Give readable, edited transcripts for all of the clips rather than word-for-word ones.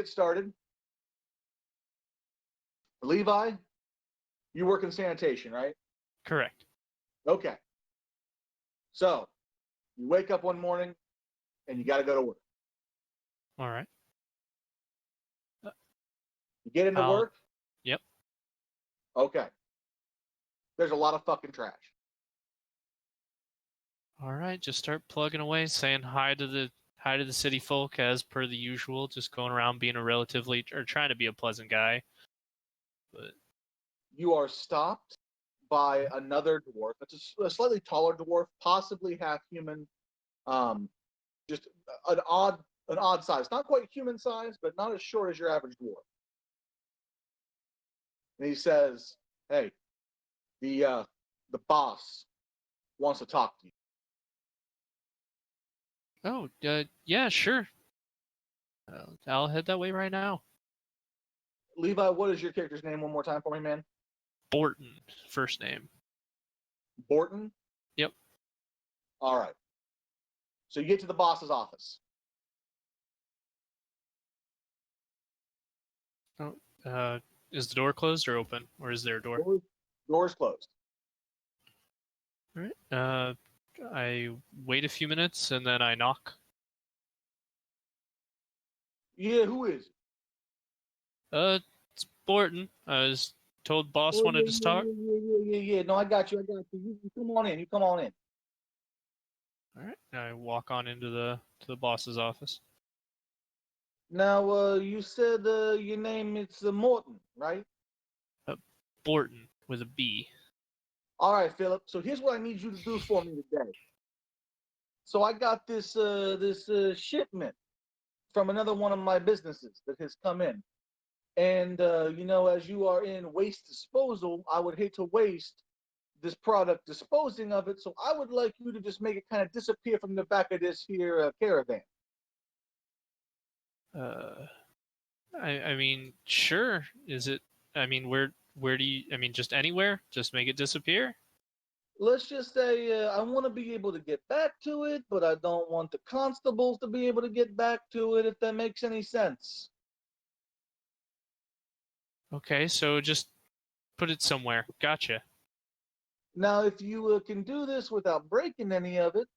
get started. Levi, you work in sanitation, right? Correct. Okay. So, you wake up one morning and you got to go to work. All right. You get into work? Yep. Okay. There's a lot of fucking trash. All right. Just start plugging away, saying hi to the city folk as per the usual. Just going around being trying to be a pleasant guy. But You are stopped by another dwarf. It's a slightly taller dwarf, possibly half human. Just an odd size, not quite human size, but not as short as your average dwarf. And he says, "Hey, the boss wants to talk to you." oh, yeah, sure. I'll head that way right now. Levi, what is your character's name one more time for me, man? Borton, first name. Borton? Yep. All right. So you get to the boss's office. Oh, is the door closed or open, or is there a door? Door's closed. All right. I wait a few minutes and then I knock. Yeah, who is it? It's Borton. I was told boss Oh, wanted to talk. Yeah. No, I got you. You come on in. You come on in. All right. I walk on into the boss's office. Now, you said your name is Morton, right? Borton with a B. All right, Philip. So here's what I need you to do for me today. So I got this shipment from another one of my businesses that has come in, and as you are in waste disposal, I would hate to waste this product disposing of it. So I would like you to just make it kind of disappear from the back of this here caravan. I mean, sure. Is it? I mean, where do you? I mean, just anywhere? Just make it disappear? Let's just say I want to be able to get back to it, but I don't want the constables to be able to get back to it, if that makes any sense. Okay, so just put it somewhere. Gotcha. Now, if you can do this without breaking any of it,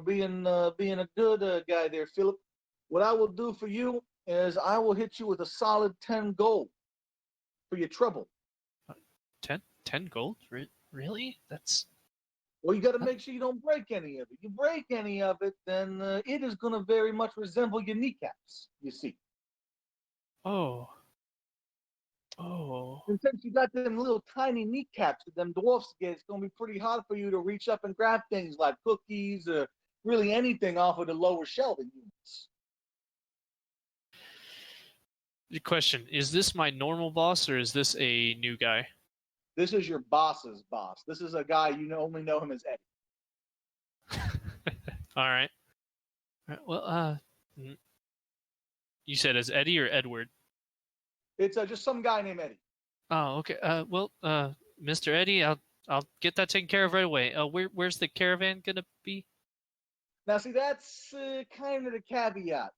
being a good guy there, Philip, what I will do for you is I will hit you with a solid 10 gold for your trouble. 10 gold? Really? That's... Well, you got to make sure you don't break any of it. You break any of it, then it is going to very much resemble your kneecaps, you see. Oh. And since you got them little tiny kneecaps that them dwarfs get, it's going to be pretty hard for you to reach up and grab things like cookies or really anything off of the lower shelving units. The question, is this my normal boss or is this a new guy? This is your boss's boss. This is a guy only know him as Eddie. All right. Well, you said as Eddie or Edward? It's just some guy named Eddie. Oh, okay. Mr. Eddie, I'll get that taken care of right away. Where's the caravan gonna be? Now, see, that's kind of the caveat.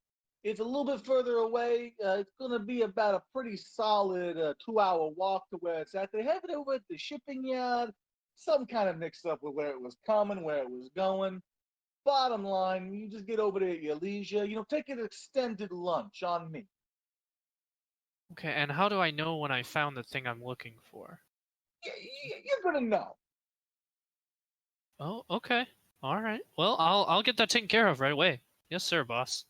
It's a little bit further away. It's going to be about a pretty solid 2-hour walk to where it's at. They have it over at the shipping yard. Some kind of mixed up with where it was coming, where it was going. Bottom line, you just get over there at your leisure. Take an extended lunch on me. Okay, and how do I know when I found the thing I'm looking for? You're going to know. Oh, okay. All right. Well, I'll get that taken care of right away. Yes, sir, boss.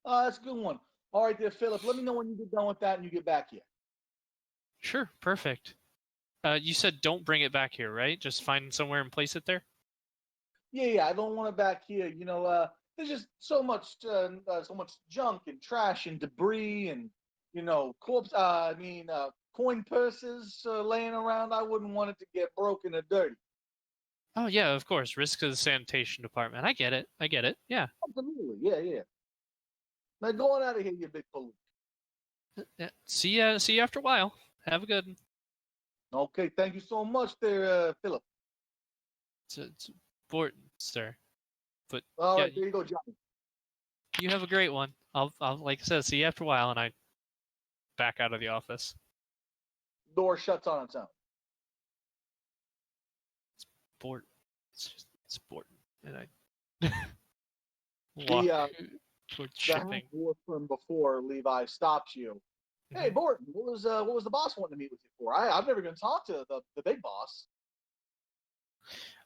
That's a good one. All right there, Philip. Let me know when you get done with that and you get back here. Sure, perfect. You said don't bring it back here, right? Just find somewhere and place it there? Yeah, I don't want it back here. There's just so much junk and trash and debris and, coin purses laying around. I wouldn't want it to get broken or dirty. Oh, yeah, of course. Risk of the sanitation department. I get it. Yeah. Absolutely. Yeah. Now, go on out of here, you big fool. Yeah. See you after a while. Have a good one. Okay, thank you so much there, Philip. It's important, sir. But All yeah, right, there you go, Johnny. you have a great one. I'll like I said, see you after a while, and I back out of the office. Door shuts on its own. Sport. It's just sport, and I walk The towards the half shipping. dwarf from before Levi stops you. Hey, Mhm. Borton, what was the boss wanting to meet with you for? I've never even talked to the big boss.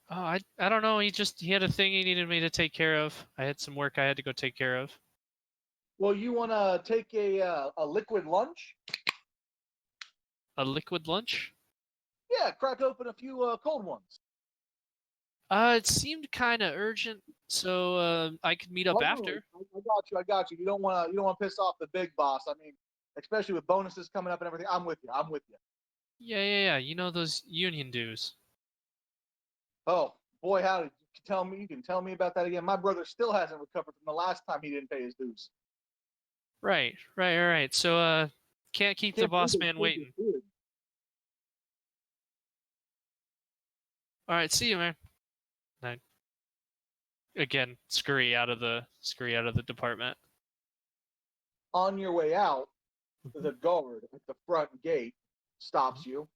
Oh, I don't know. He had a thing he needed me to take care of. I had some work I had to go take care of. Well, you want to take a liquid lunch? A liquid lunch? Yeah, crack open a few cold ones. It seemed kind of urgent, so I could meet up Oh no, after. I got you. I got you. You don't want to piss off the big boss. I mean, especially with bonuses coming up and everything. I'm with you. I'm with you. Yeah. You know those union dues. Oh boy, howdy! You can tell me about that again. My brother still hasn't recovered from the last time he didn't pay his dues. Right. So can't keep the Can't believe boss they man paid his waiting. dues. All right, see you, man. And I again scurry out of the department. On your way out, Mhm. the guard at the front gate stops you,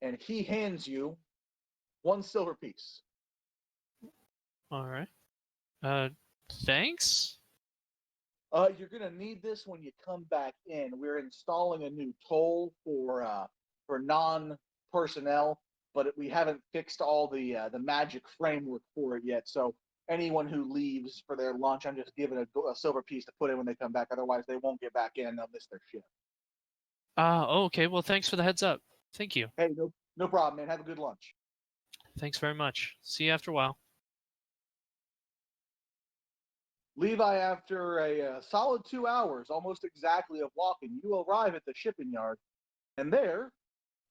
and he hands you one silver piece. All right. Thanks. You're gonna need this when you come back in. We're installing a new toll for non-personnel, but we haven't fixed all the magic framework for it yet. So anyone who leaves for their lunch, I'm just giving a silver piece to put in when they come back. Otherwise, they won't get back in and they'll miss their shift. Okay. Well, thanks for the heads up. Thank you. Hey, no problem, man. Have a good lunch. Thanks very much. See you after a while. Levi, after a solid 2 hours, almost exactly of walking, you arrive at the shipping yard, and there,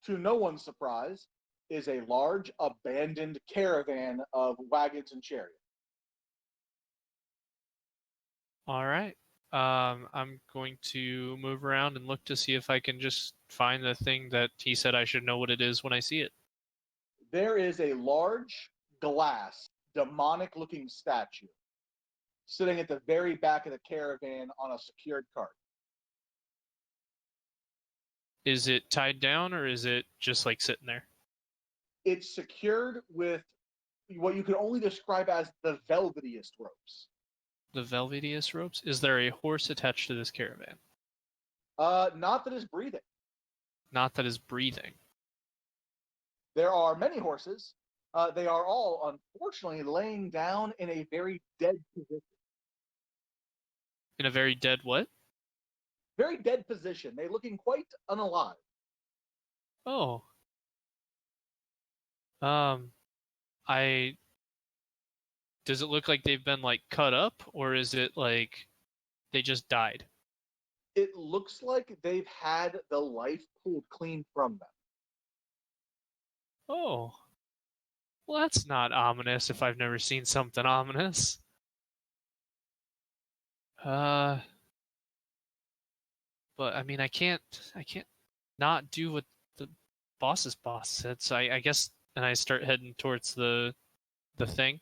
to no one's surprise, is a large abandoned caravan of wagons and chariots. All right. I'm going to move around and look to see if I can just find the thing that he said I should know what it is when I see it. There is a large glass, demonic looking statue sitting at the very back of the caravan on a secured cart. Is it tied down or is it just like sitting there? It's secured with what you could only describe as the velvetiest ropes. The velvetiest ropes? Is there a horse attached to this caravan? Not that is breathing. Not that is breathing. There are many horses. They are all, unfortunately, laying down in a very dead position. In a very dead what? Very dead position. They're looking quite unalive. Oh. Um, I does it look like they've been like cut up or is it like they just died? It looks like they've had the life pulled clean from them. Oh. Well, that's not ominous if I've never seen something ominous. Uh, but I mean, I can't not do what the boss's boss said. So I guess, and I start heading towards the thing.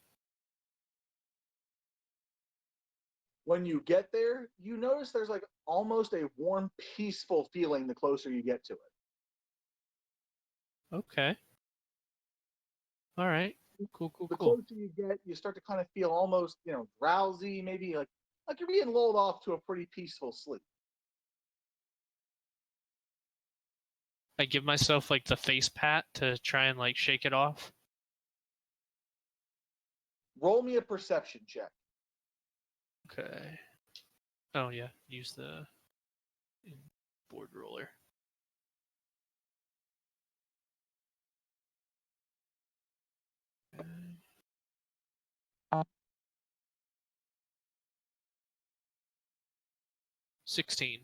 When you get there, you notice there's like almost a warm, peaceful feeling the closer you get to it. Okay. All right. The Cool. closer you get, you start to kind of feel almost, drowsy, maybe like you're being lulled off to a pretty peaceful sleep. I give myself like the face pat to try and like shake it off. Roll me a perception check. Okay. Oh yeah, use the board roller. Okay. 16.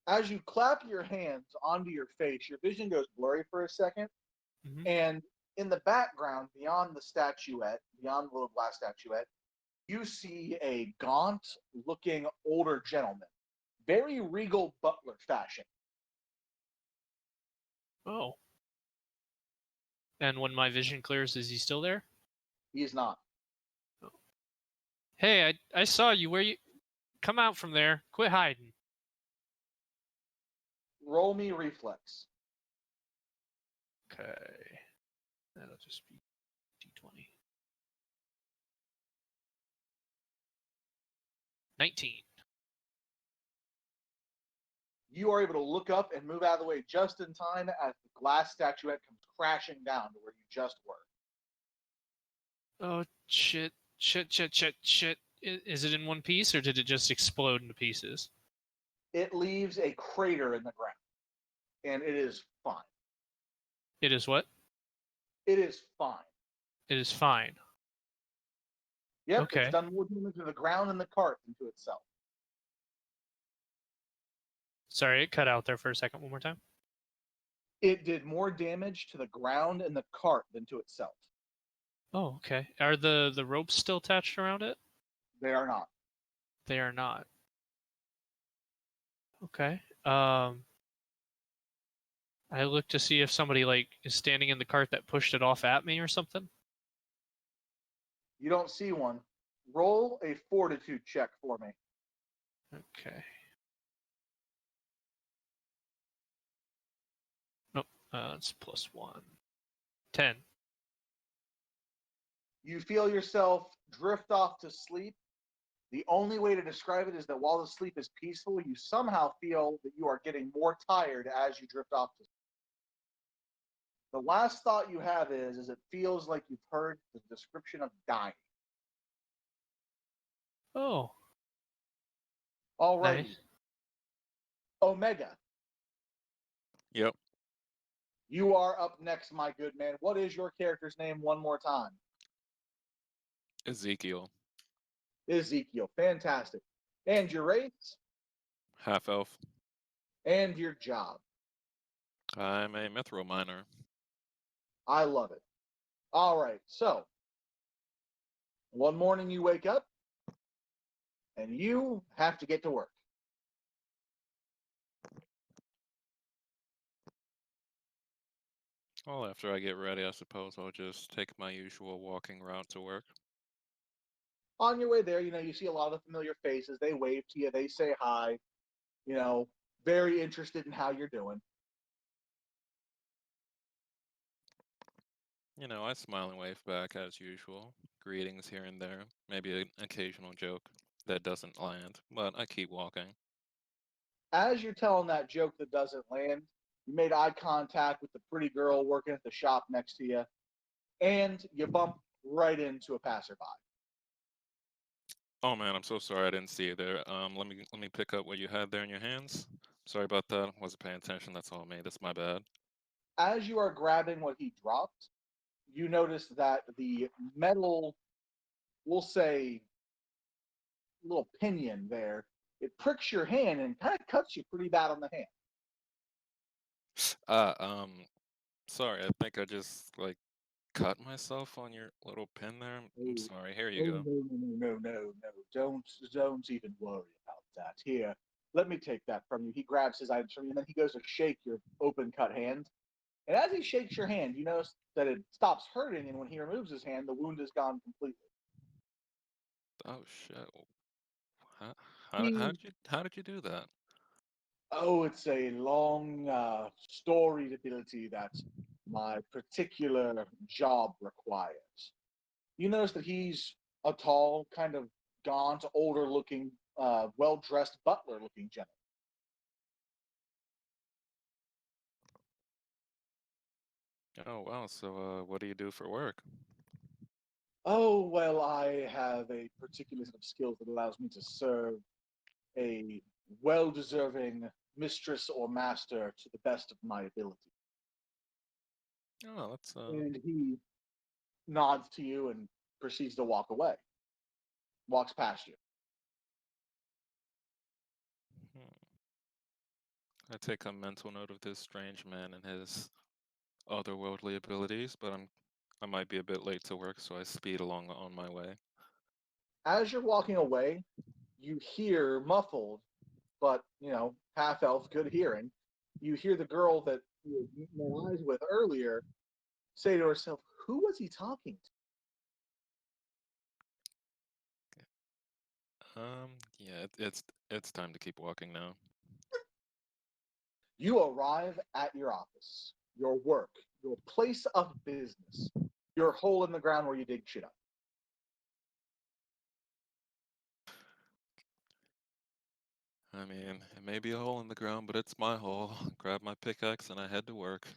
As you clap your hands onto your face, your vision goes blurry for a second, Mm-hmm. and in the background, beyond the statuette, beyond the little glass statuette, you see a gaunt looking older gentleman, very regal butler fashion. Oh. And when my vision clears, is he still there? He is not. Oh. Hey, I saw you. Where you? Come out from there. Quit hiding. Roll me reflex. Okay. That'll just be D20. 19. You are able to look up and move out of the way just in time as the glass statuette comes crashing down to where you just were. Oh, shit. Shit. Is it in one piece or did it just explode into pieces? It leaves a crater in the ground, and it is fine. It is what? It is fine. It is fine. Yep, Okay. it's done more damage to the ground and the cart than to itself. Sorry, it cut out there for a second. One more time. It did more damage to the ground and the cart than to itself. Oh, okay. Are the ropes still attached around it? They are not. They are not. Okay. I look to see if somebody like is standing in the cart that pushed it off at me or something. You don't see one. Roll a fortitude check for me. Okay. Nope. It's +1. 10. You feel yourself drift off to sleep. The only way to describe it is that while the sleep is peaceful, you somehow feel that you are getting more tired as you drift off to sleep. The last thought you have is it feels like you've heard the description of dying. Oh, Alrighty. nice. Omega, Yep. you are up next, my good man. What is your character's name one more time? Ezekiel. Ezekiel. Fantastic. And your race? Half elf. And your job. I'm a mithril miner. I love it. All right. So, one morning you wake up and you have to get to work. Well, after I get ready, I suppose I'll just take my usual walking route to work. On your way there, you see a lot of familiar faces. They wave to you, they say hi, very interested in how you're doing. I smile and wave back as usual. Greetings here and there. Maybe an occasional joke that doesn't land, but I keep walking. As you're telling that joke that doesn't land, you made eye contact with the pretty girl working at the shop next to you, and you bump right into a passerby. Oh man, I'm so sorry I didn't see you there. Let me pick up what you had there in your hands. Sorry about that. Wasn't paying attention. That's all me. That's my bad. As you are grabbing what he dropped, you notice that the metal, we'll say, little pinion there, it pricks your hand and kind of cuts you pretty bad on the hand. Uh, um, sorry. I think I just cut myself on your little pin there. I'm Oh, sorry. Here you oh go. no. Don't even worry about that. Here, let me take that from you. He grabs his items from you, and then he goes to shake your open cut hand. And as he shakes your hand, you notice that it stops hurting, and when he removes his hand, the wound is gone completely. Oh shit. How, He, how did you do that? oh, it's a long, storied ability that my particular job requires. You notice that he's a tall, kind of gaunt, older looking, well dressed butler looking gentleman. Oh wow. So what do you do for work? Oh, well, I have a particular set of skills that allows me to serve a well deserving mistress or master to the best of my ability. Oh, that's And he nods to you and proceeds to walk away, walks past you. hmm. I take a mental note of this strange man and his otherworldly abilities, but I might be a bit late to work, so I speed along on my way. As you're walking away, you hear muffled, but, half elf, good hearing. You hear the girl that you had eyes with earlier say to herself, "Who was he talking to?" Yeah, it's time to keep walking now. You arrive at your office, your work, your place of business, your hole in the ground where you dig shit up. I mean, it may be a hole in the ground, but it's my hole. Grab my pickaxe and I head to work,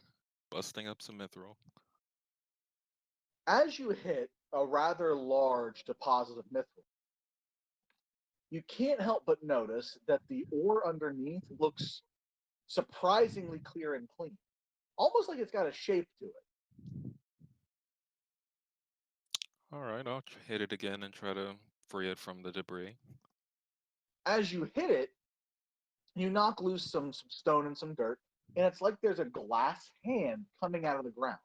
busting up some mithril. As you hit a rather large deposit of mithril, you can't help but notice that the ore underneath looks surprisingly clear and clean, almost like it's got a shape to it. All right, I'll hit it again and try to free it from the debris. As you hit it, you knock loose some stone and some dirt, and it's like there's a glass hand coming out of the ground.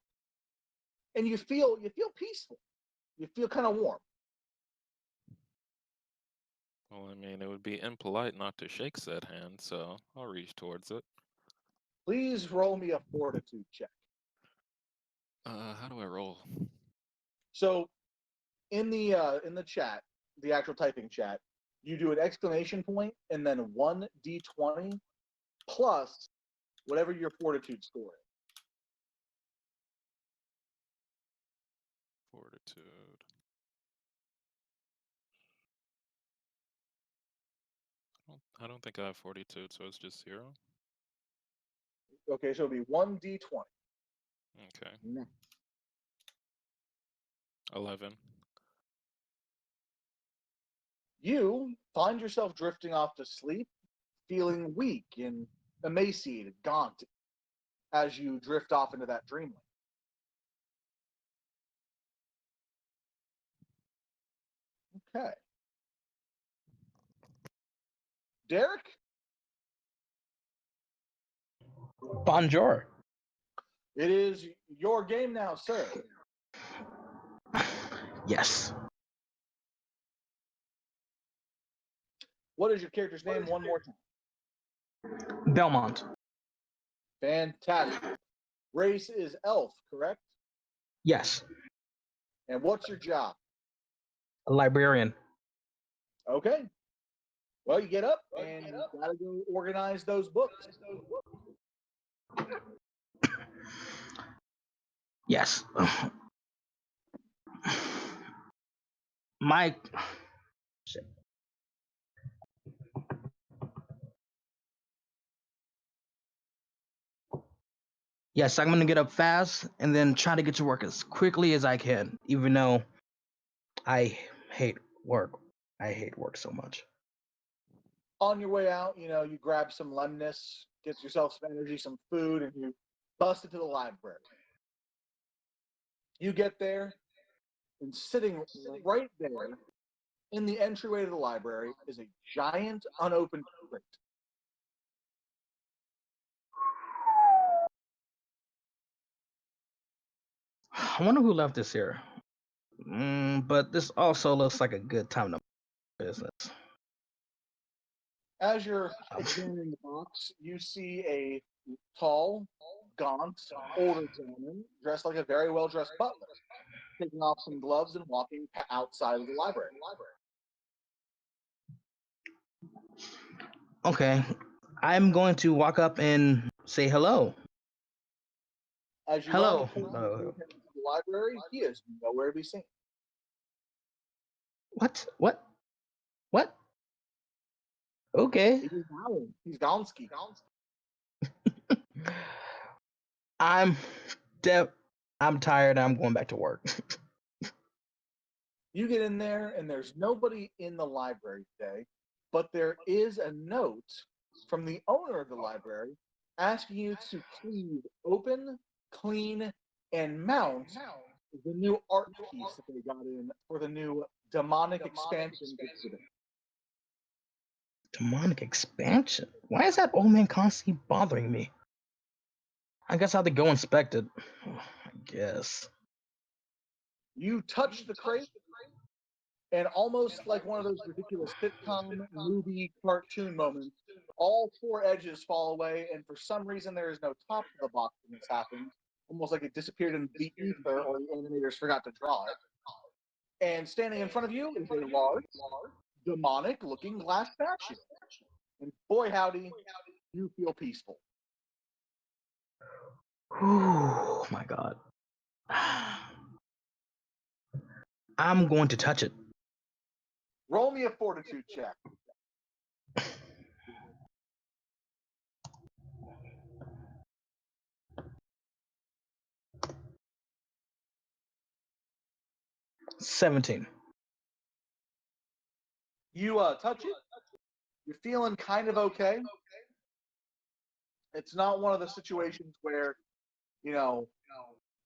And you feel peaceful. You feel kind of warm. Well, I mean, it would be impolite not to shake said hand, so I'll reach towards it. Please roll me a fortitude check. How do I roll? So in the chat, the actual typing chat, you do an exclamation point and then 1d20 plus whatever your fortitude score is. Fortitude. I don't think I have fortitude, so it's just 0. Okay, so it'll be 1d20. Okay. No. 11. You find yourself drifting off to sleep, feeling weak and emaciated, gaunt, as you drift off into that dreamland. Okay. Derek, Bonjour. it is your game now, sir. Yes. What is your character's name one more time? Belmont. Fantastic. Race is elf, correct? Yes. And what's your job? A librarian. Okay. Well, you get up and you gotta go organize those books. Yes. My shit. Yes, I'm gonna get up fast and then try to get to work as quickly as I can, even though I hate work. I hate work so much. On your way out, you grab some lemnis, get yourself some energy, some food, and you bust into the library. You get there, and sitting right there in the entryway to the library is a giant unopened crate. I wonder who left this here. But this also looks like a good time to business. As you're examining the box, you see a tall, gaunt, older gentleman dressed like a very well-dressed butler, taking off some gloves and walking outside of the library. Okay, I'm going to walk up and say hello. As you Hello. run the library, he is nowhere to be seen. What? What? What? Okay. He's howling. He's Gonski. I'm tired. I'm going back to work. You get in there, and there's nobody in the library today, but there is a note from the owner of the library asking you to please open, clean, and mount the new art piece that they got in for the new demonic expansion exhibit. Demonic expansion? Why is that old man constantly bothering me? I guess I have to go inspect it. I guess. You touch the crate, and almost like one of those ridiculous sitcom movie cartoon moments, all four edges fall away, and for some reason there is no top to the box when this happens, almost like it disappeared in the ether or the animators forgot to draw it. And standing in front of you is a large, demonic-looking glass statue. And boy, howdy, you feel peaceful. Oh my god. I'm going to touch it. Roll me a fortitude check. $17. You touch it. You're feeling kind of okay. It's not one of the situations where, you know,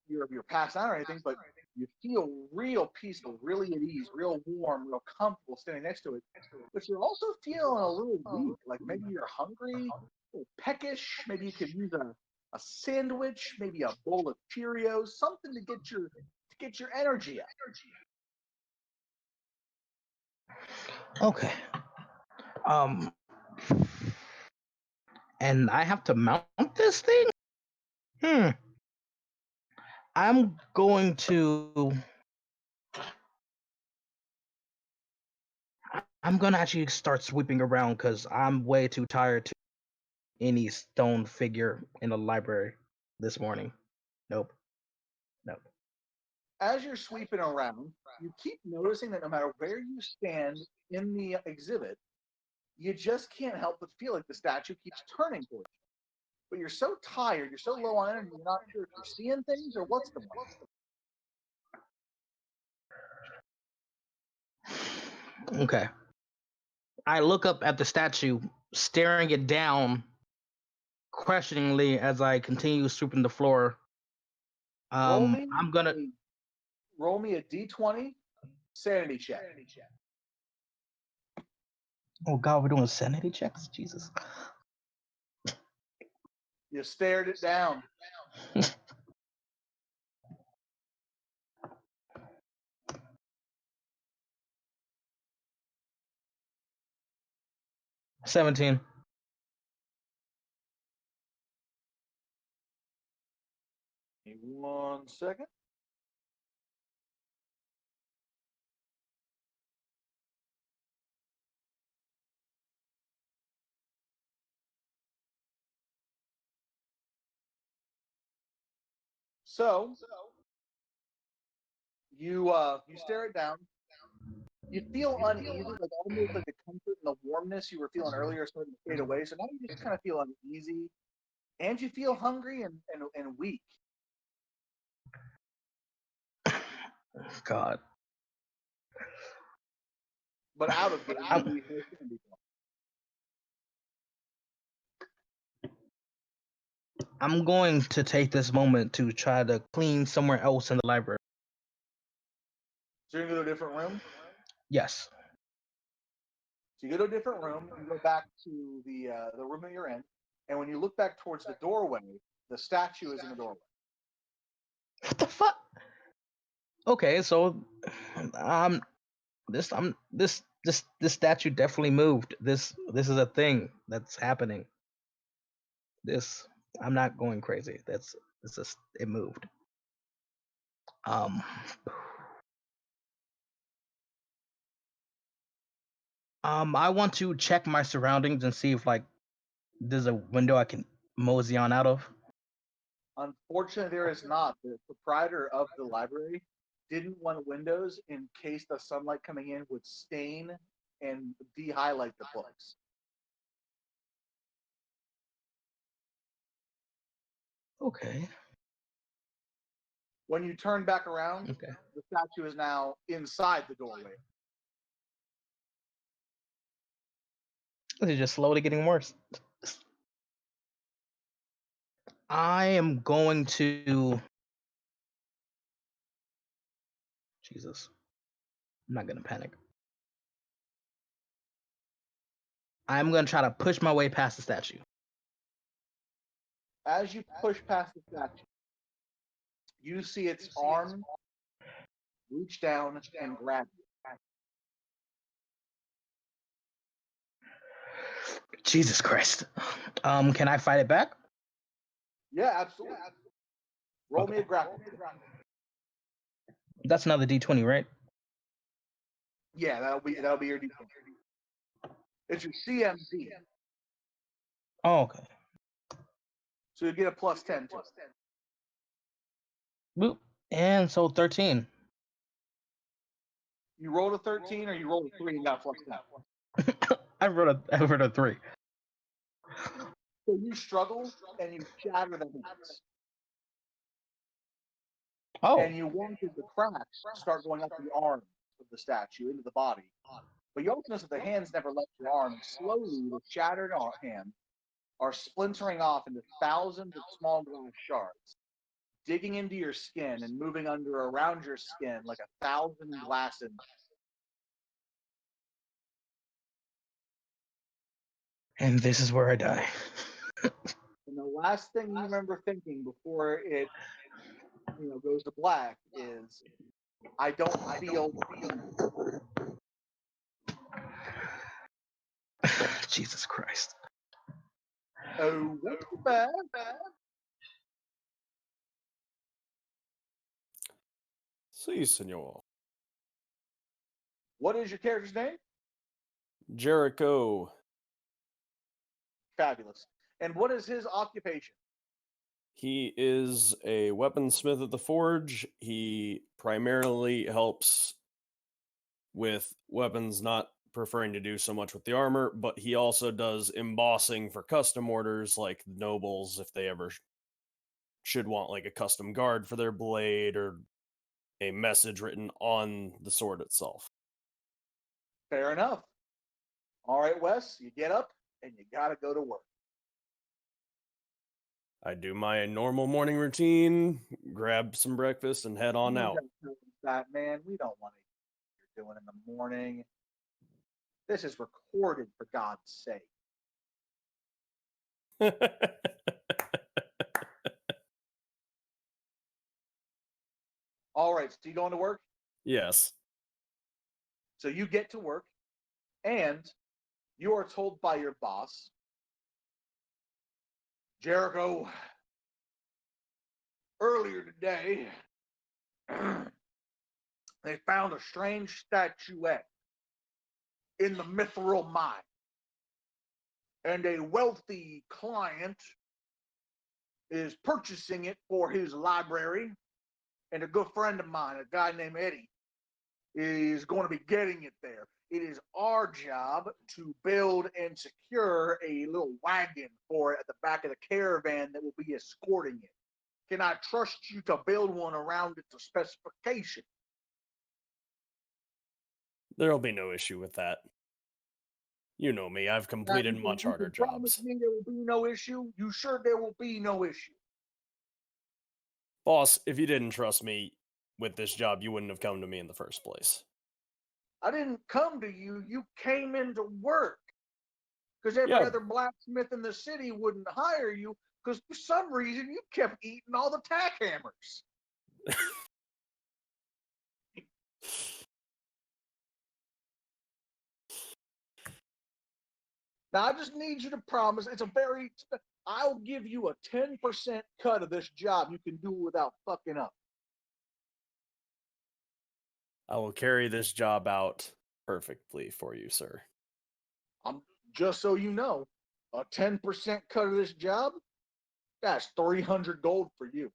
you're passed out or anything, but you feel real peaceful, really at ease, real warm, real comfortable standing next to it. But you're also feeling a little weak, like maybe you're hungry, a little peckish. Maybe you could use a sandwich, maybe a bowl of Cheerios, something to get your energy up. Okay. And I have to mount this thing? I'm going to actually start sweeping around because I'm way too tired to any stone figure in the library this morning. Nope. As you're sweeping around, you keep noticing that no matter where you stand in the exhibit, you just can't help but feel like the statue keeps turning towards you. But you're so tired, you're so low on energy, you're not sure if you're seeing things or what's going on. Okay. I look up at the statue, staring it down questioningly as I continue sweeping the floor. Roll me a d20 sanity check. Oh god, we're doing sanity checks? Jesus. You stared it down. 17. Give me 1 second. So you stare it down. You feel uneasy, like almost like the comfort and the warmness you were feeling earlier is starting to fade away. So now you just kind of feel uneasy, and you feel hungry and weak. God. But out of it, I'm going to take this moment to try to clean somewhere else in the library. So you're gonna go to a different room? Yes. So you go to a different room, you go back to the room that you're in, and when you look back towards the doorway, the statue is in the doorway. What the fuck? Okay, so this statue definitely moved. This is a thing that's happening. I'm not going crazy. It moved. I want to check my surroundings and see if like there's a window I can mosey on out of. Unfortunately, there is not. The proprietor of the library didn't want windows in case the sunlight coming in would stain and de-highlight the books. Okay. When you turn back around, Okay. the statue is now inside the doorway. This is just slowly getting worse. I am going to. Jesus. I'm not gonna panic. I'm gonna try to push my way past the statue. As you push past the statue, you see its arm reach down and grab you. Jesus Christ. Can I fight it back? Yeah, absolutely. Roll Okay. me a grapple. That's another D20, right? Yeah, that'll be your default. It's your CMD, Oh, okay. so you get a plus 10 to it. Boop. And so 13. You rolled a 13, or you rolled a 3 and got a plus 10. I wrote a 3. So you struggle and you shatter the hands. Oh. And you wanted the cracks start going up the arms of the statue into the body. But you also notice that the hands never left your arm. Slowly, the shattered hands are splintering off into thousands of small glass shards, digging into your skin and moving around your skin like 1,000 glasses. And this is where I die. And the last thing you remember thinking before it, goes to black is, I don't feel pain. Jesus Christ. Oh, what's bad? Si, senor. What is your character's name? Jericho. Fabulous. And what is his occupation? He is a weaponsmith at the forge. He primarily helps with weapons, not preferring to do so much with the armor, but he also does embossing for custom orders, like nobles, if they ever should want like a custom guard for their blade or a message written on the sword itself. Fair enough. All right, Wes, you get up and you gotta go to work. I do my normal morning routine, grab some breakfast, and head on You out. don't tell us that, man. We don't want to hear what you're doing in the morning. This is recorded, for God's sake. All right, so you going to work? Yes. So you get to work, and you are told by your boss, Jericho, earlier today, they found a strange statuette in the mithril mine. And a wealthy client is purchasing it for his library. And a good friend of mine, a guy named Eddie, is going to be getting it there. It is our job to build and secure a little wagon for it at the back of the caravan that will be escorting it. Can I trust you to build one around its specification? There'll be no issue with that. You know me, I've completed much harder Promise jobs. me there will be no issue? You sure there will be no issue? Boss, if you didn't trust me with this job, you wouldn't have come to me in the first place. I didn't come to you. You came into work. Because every other blacksmith in the city wouldn't hire you because for some reason you kept eating all the tack hammers. Now, I just need you to promise I'll give you a 10% cut of this job you can do without fucking up. I will carry this job out perfectly for you, sir. Just so you know, a 10% cut of this job, that's 300 gold for you.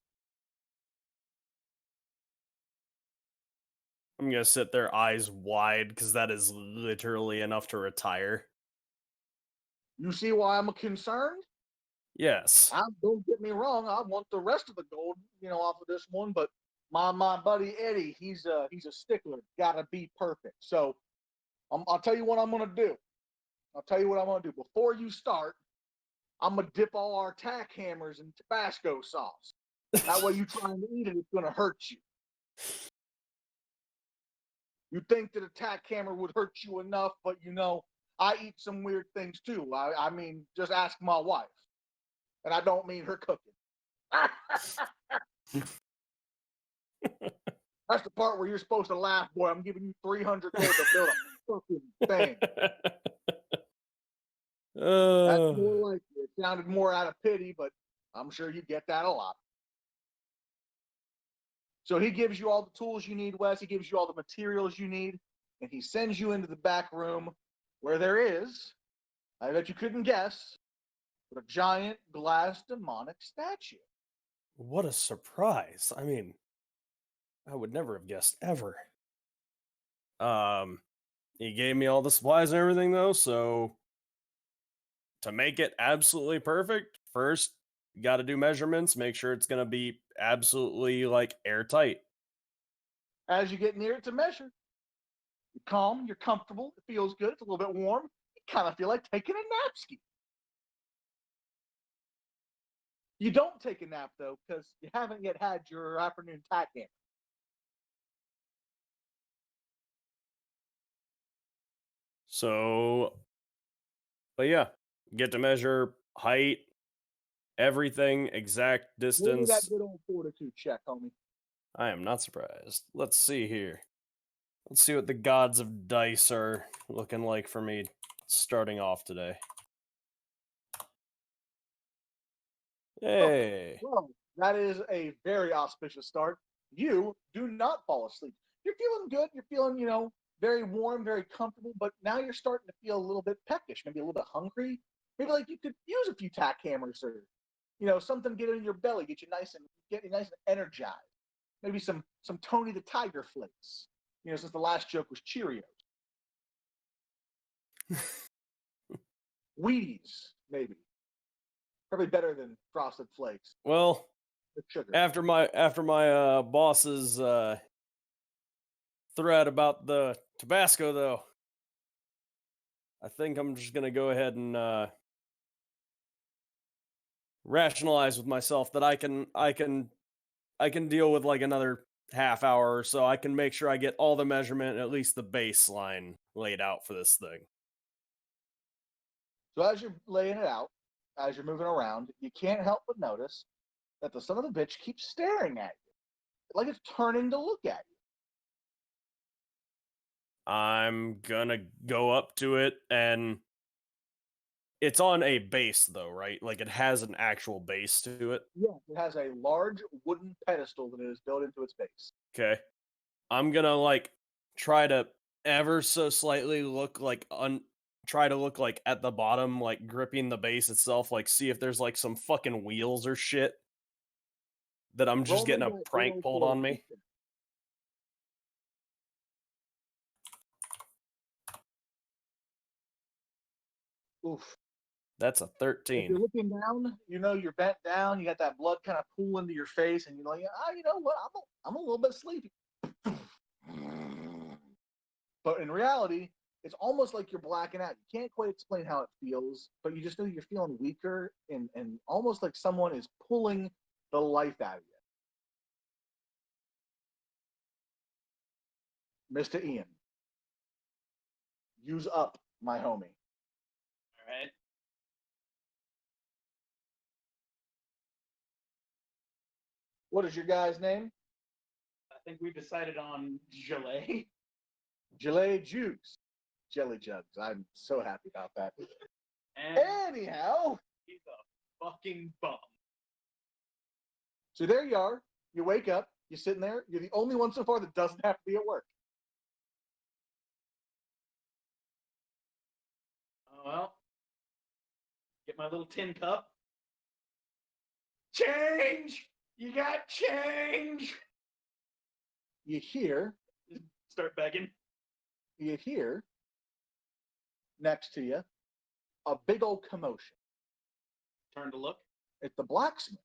I'm going to sit there eyes wide because that is literally enough to retire. You see why I'm concerned? Yes. Don't get me wrong, I want the rest of the gold, off of this one, but my buddy Eddie, he's a stickler. Gotta be perfect. So I'll tell you what I'm gonna do. Before you start, I'm gonna dip all our tack hammers in Tabasco sauce. That way you try and eat it, it's gonna hurt you. You think that a tack hammer would hurt you enough, but I eat some weird things too. I mean, just ask my wife. And I don't mean her cooking. That's the part where you're supposed to laugh, boy. I'm giving you 300 gold to build a fucking thing. That's more like it. It sounded more out of pity, but I'm sure you get that a lot. So he gives you all the tools you need, Wes. He gives you all the materials you need. and he sends you into the back room where there is, I bet you couldn't guess, but a giant glass demonic statue. What a surprise. I mean, I would never have guessed ever. He gave me all the supplies and everything though, so to make it absolutely perfect, first you got to do measurements, make sure it's going to be absolutely like airtight. As you get near it to measure, you're calm, you're comfortable, it feels good, it's a little bit warm. You kind of feel like taking a nap ski. You don't take a nap though, because you haven't yet had your afternoon tack in. So, but yeah, get to measure height, everything, exact Roll me distance. that good old fortitude check, homie. I am not surprised. Let's see here. Let's see what the gods of dice are looking like for me starting off today. Hey. Well, that is a very auspicious start. You do not fall asleep. You're feeling good. You're feeling, very warm, very comfortable, but now you're starting to feel a little bit peckish, maybe a little bit hungry. Maybe like you could use a few tack hammers or, something to get in your belly, get you nice and energized. Maybe some Tony the Tiger flakes. Since the last joke was Cheerios. Wheaties, maybe. Probably better than Frosted Flakes. Well, with sugar. after my boss's thread about the Tabasco, though, I think I'm just gonna go ahead and rationalize with myself that I can deal with like another half hour or so. I can make sure I get all the measurement, at least the baseline laid out for this thing. So as you're laying it out, as you're moving around, you can't help but notice that the son of a bitch keeps staring at you, like it's turning to look at you. I'm gonna go up to it, and it's on a base though, right? Like it has an actual base to it. Yeah, it has a large wooden pedestal that is built into its base. Okay. I'm gonna like try to ever so slightly look like try to look like at the bottom, like gripping the base itself, like see if there's like some fucking wheels or shit that I'm just Roll me getting a that prank good pulled old on me. fortitude. Oof. That's a If you're 13. looking down, you're bent down, you got that blood kind of pooling into your face, and you're like, you know what? I'm a little bit sleepy. But in reality, it's almost like you're blacking out. You can't quite explain how it feels, but you just know you're feeling weaker and almost like someone is pulling the life out of you. Mr. Ian, use up, my homie. All right. What is your guy's name? I think we decided on Gelée. Gelée Juice. Jelly Jugs. I'm so happy about that. And Anyhow, he's a fucking bum. so there you are. You wake up. You're sitting there. You're the only one so far that doesn't have to be at work. Oh, well, get my little tin cup. Change! You got change! You hear Start begging. next to you a big old commotion. Turn to look. It's the blacksmith.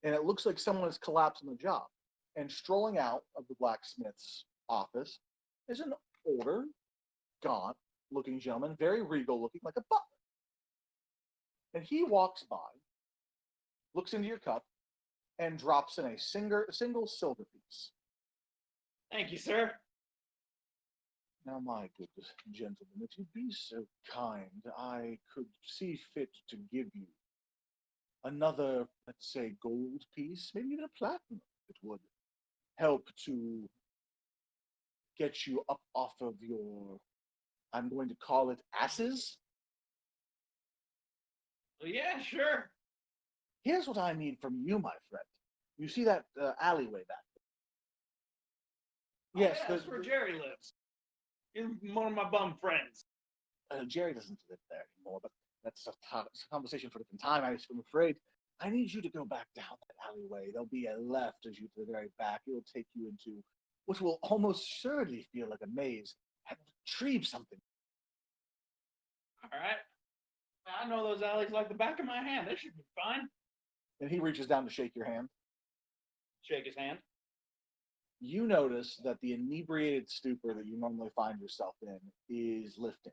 And it looks like someone is collapsing the job. And strolling out of the blacksmith's office is an older, gaunt looking gentleman, very regal looking, like a butler. And he walks by, looks into your cup, and drops in a single silver piece. Thank you, sir. Now, my good gentlemen, if you'd be so kind, I could see fit to give you another, let's say, gold piece, maybe even a platinum. It would help to get you up off of your, I'm going to call it asses. Well, yeah, sure. Here's what I need from you, my friend. You see that alleyway back Yes, that's where Jerry lives. He's one of my bum friends. Jerry doesn't live there anymore, but that's it's a conversation for a different time. I'm afraid. I need you to go back down that alleyway. There'll be a left as you to the very back. It'll take you into what will almost surely feel like a maze and retrieve something. All right. I know those alleys like the back of my hand. They should be fine. And he reaches down to shake your hand. Shake his hand. You notice that the inebriated stupor that you normally find yourself in is lifting.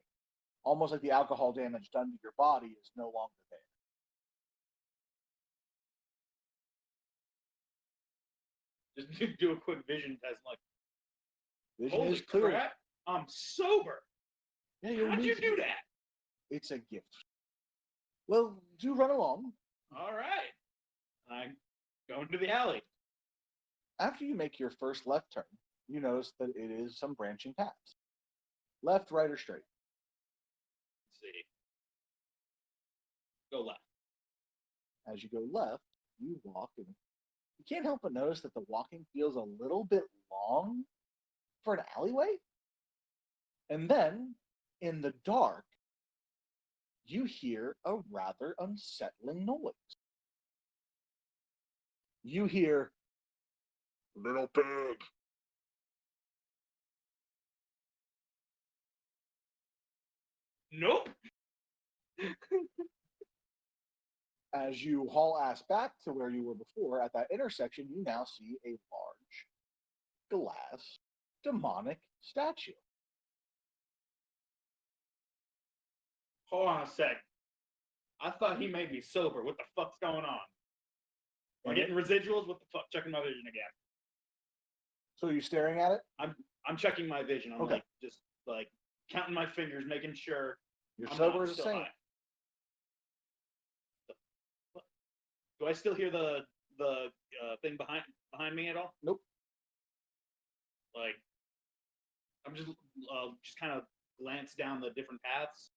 Almost like the alcohol damage done to your body is no longer there. Just do a quick vision test. Like, Vision holy is clear. crap, I'm sober. Yeah, How'd you do that? It's a gift. Well, do run along. All right. I go into the alley. After you make your first left turn, you notice that it is some branching paths. Left, right, or straight. Let's see. Go left. As you go left, you walk, and you can't help but notice that the walking feels a little bit long for an alleyway. And then, in the dark, you hear a rather unsettling noise. You hear, "Little pig." Nope. As you haul ass back to where you were before, at that intersection, you now see a large glass demonic statue. Hold on a sec. I thought he made me sober. What the fuck's going on? Am I getting residuals? What the fuck? Checking my vision again. So are you staring at it? I'm checking my vision. I'm Okay. like just like counting my fingers, making sure You're I'm sober not as a still saint. high. Do I still hear the thing behind me at all? Nope. Like I'm just kind of glance down the different paths,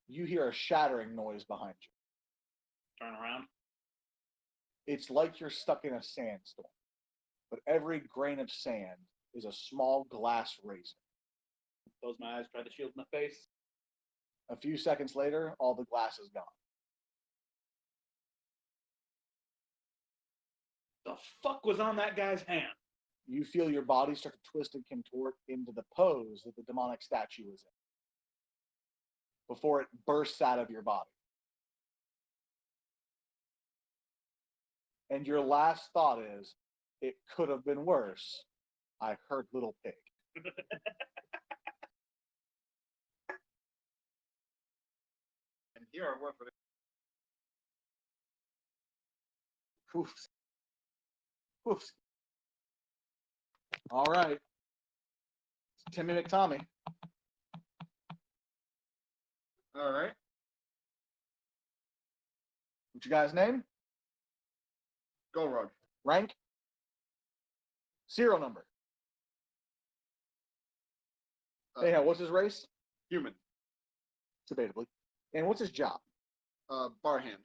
You hear a shattering noise behind you. turn around. It's like you're stuck in a sandstorm, but every grain of sand is a small glass razor. Close my eyes, try to shield my face. A few seconds later, all the glass is gone. The fuck was on that guy's hand? You feel your body start to twist and contort into the pose that the demonic statue is in before it bursts out of your body. And your last thought is, it could have been worse. I heard little pig. And here are what for the Oof. Oof. All right. Timmy McTommy. all right. What's your guy's name? Go Rug. Rank? Serial number. Anyhow, what's his race? Human. Debatably. And what's his job? Bar hand.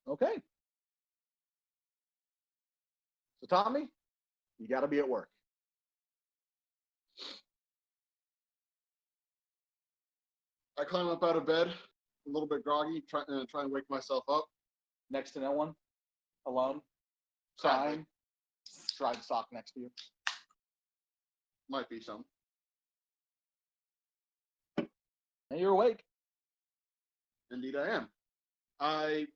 Okay. So, Tommy, you got to be at work. I climb up out of bed, a little bit groggy, try and wake myself up. Next to no one. Alone. Sadly. Crying. Dried sock next to you. Might be some. And you're awake. Indeed, I am. I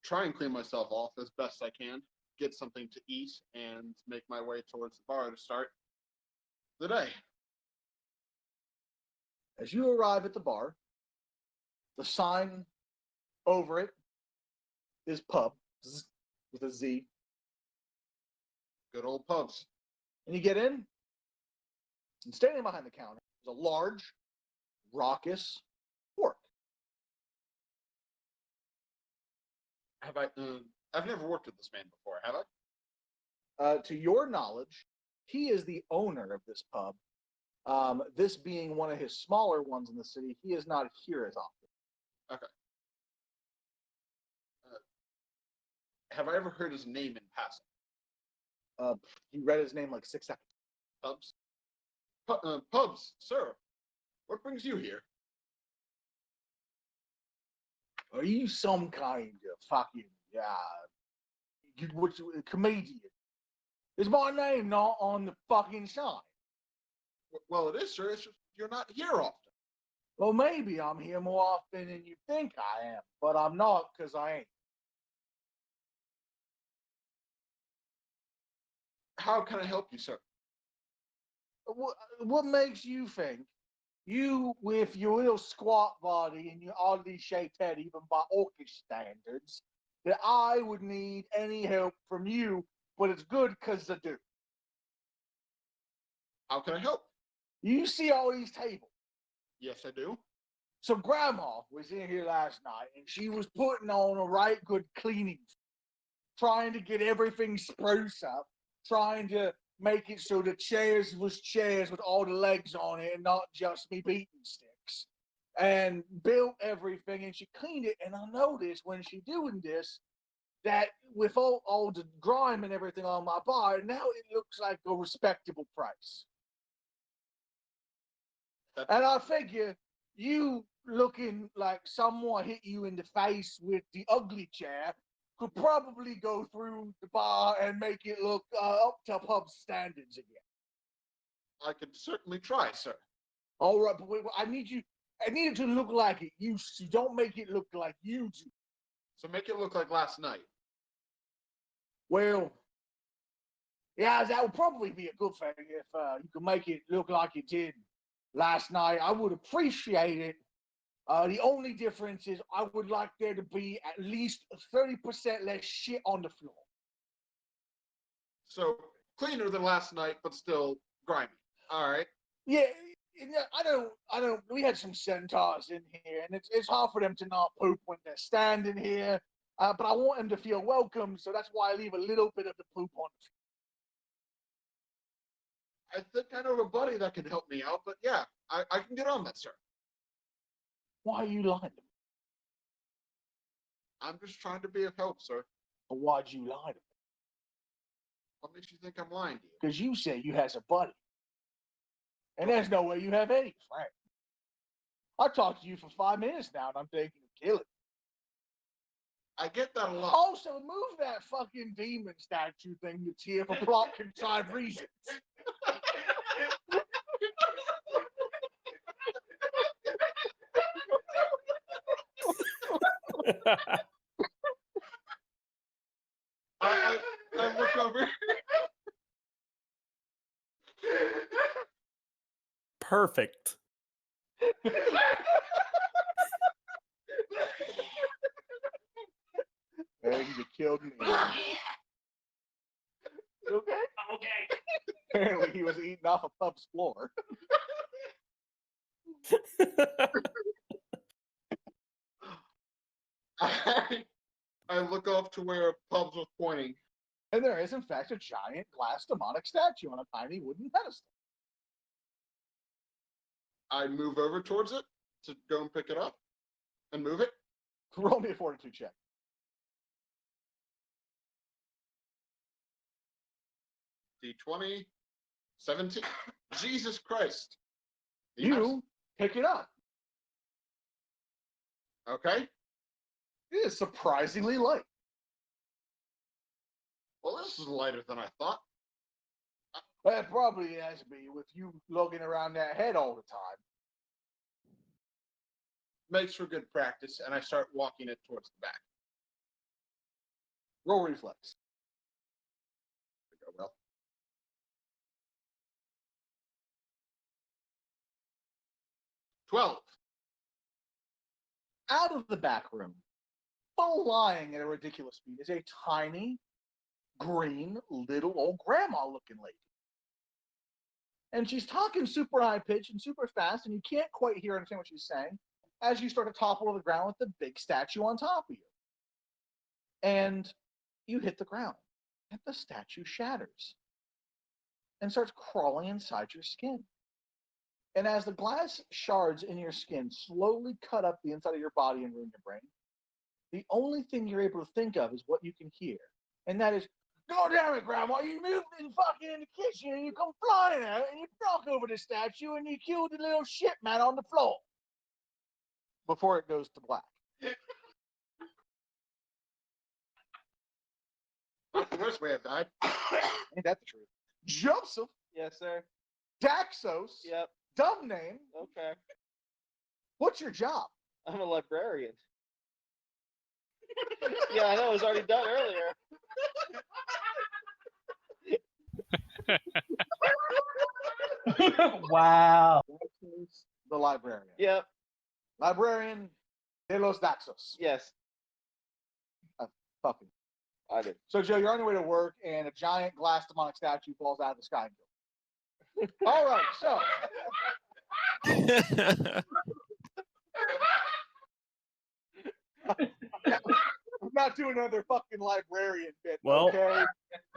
try and clean myself off as best I can, get something to eat, and make my way towards the bar to start the day. As you arrive at the bar, the sign over it is pub with a Z. Good old pubs. And you get in, and standing behind the counter is a large, raucous orc. Have I? I've never worked with this man before, have I? To your knowledge, he is the owner of this pub. This being one of his smaller ones in the city, he is not here as often. Okay. Have I ever heard his name in passing? He read his name like 6 seconds. Pubs. Pubs, sir. What brings you here? Are you some kind of fucking comedian? Is my name not on the fucking sign? Well, it is, sir. It's just you're not here often. Well, maybe I'm here more often than you think I am, but I'm not because I ain't. How can I help you, sir? What makes you think you, with your little squat body and your oddly shaped head, even by orcish standards, that I would need any help from you? But it's good because I do. How can I help? You see all these tables. Yes, I do. So Grandma was in here last night, and she was putting on a right good cleaning, trying to get everything spruce up, trying to make it so the chairs was chairs with all the legs on it and not just me beating sticks. And built everything, and she cleaned it. And I noticed when she doing this that with all the grime and everything on my bar, now it looks like a respectable price. And I figure you looking like someone hit you in the face with the ugly chair could probably go through the bar and make it look up to pub standards again. I could certainly try, sir. All right, but wait, I need it to look like it used to. Don't make it look like you do. So make it look like last night. Well, yeah, that would probably be a good thing if you could make it look like it did last night. I would appreciate it. The only difference is I would like there to be at least 30% less shit on the floor. So cleaner than last night, but still grimy. All right. Yeah, I don't. We had some centaurs in here, and it's hard for them to not poop when they're standing here. But I want them to feel welcome, so that's why I leave a little bit of the poop on the floor. I think I know a buddy that can help me out, but yeah, I can get on that, sir. Why are you lying to me? I'm just trying to be of help, sir. Or why'd you lie to me? What makes you think I'm lying to you? Because you said you has a buddy. And there's no way you have any friends. I talked to you for 5 minutes now, and I'm thinking of killing you. I get that a lot. Also, move that fucking demon statue thing that's here for plot-contrived reasons. I look over. Perfect. And you killed me. Okay? Okay. Apparently he was eating off a pub's floor. I look off to where Pubs was pointing. And there is, in fact, a giant glass demonic statue on a tiny wooden pedestal. I move over towards it to go and pick it up and move it. Roll me a fortitude check. D20, 17. Jesus Christ. You pick it up. Okay. It is surprisingly light. Well, this is lighter than I thought. That probably has to be with you lugging around that head all the time. Makes for good practice, and I start walking it towards the back. Roll reflex. There we go, well. $12. Out of the back room, flying at a ridiculous speed, is a tiny, green, little old grandma-looking lady. And she's talking super high-pitched and super fast, and you can't quite hear or understand what she's saying as you start to topple to the ground with the big statue on top of you. And you hit the ground, and the statue shatters and starts crawling inside your skin. And as the glass shards in your skin slowly cut up the inside of your body and ruin your brain, the only thing you're able to think of is what you can hear. And that is, God damn it, Grandma! You moved in fucking in the kitchen and you come flying out and you knock over the statue and you kill the little shit man on the floor before it goes to black. That's the worst way I've died. Ain't that the truth? Joseph Yes, sir. Daxos. Yep. Dumb name. Okay. What's your job? I'm a librarian. Yeah, I know. It was already done earlier. Wow. Daxos, the librarian. Yep. Librarian de los Daxos. Yes. Fucking. I did. So, Joe, you're on your way to work, and a giant glass demonic statue falls out of the sky. All right, so I'm not doing another fucking librarian bit. Well, okay?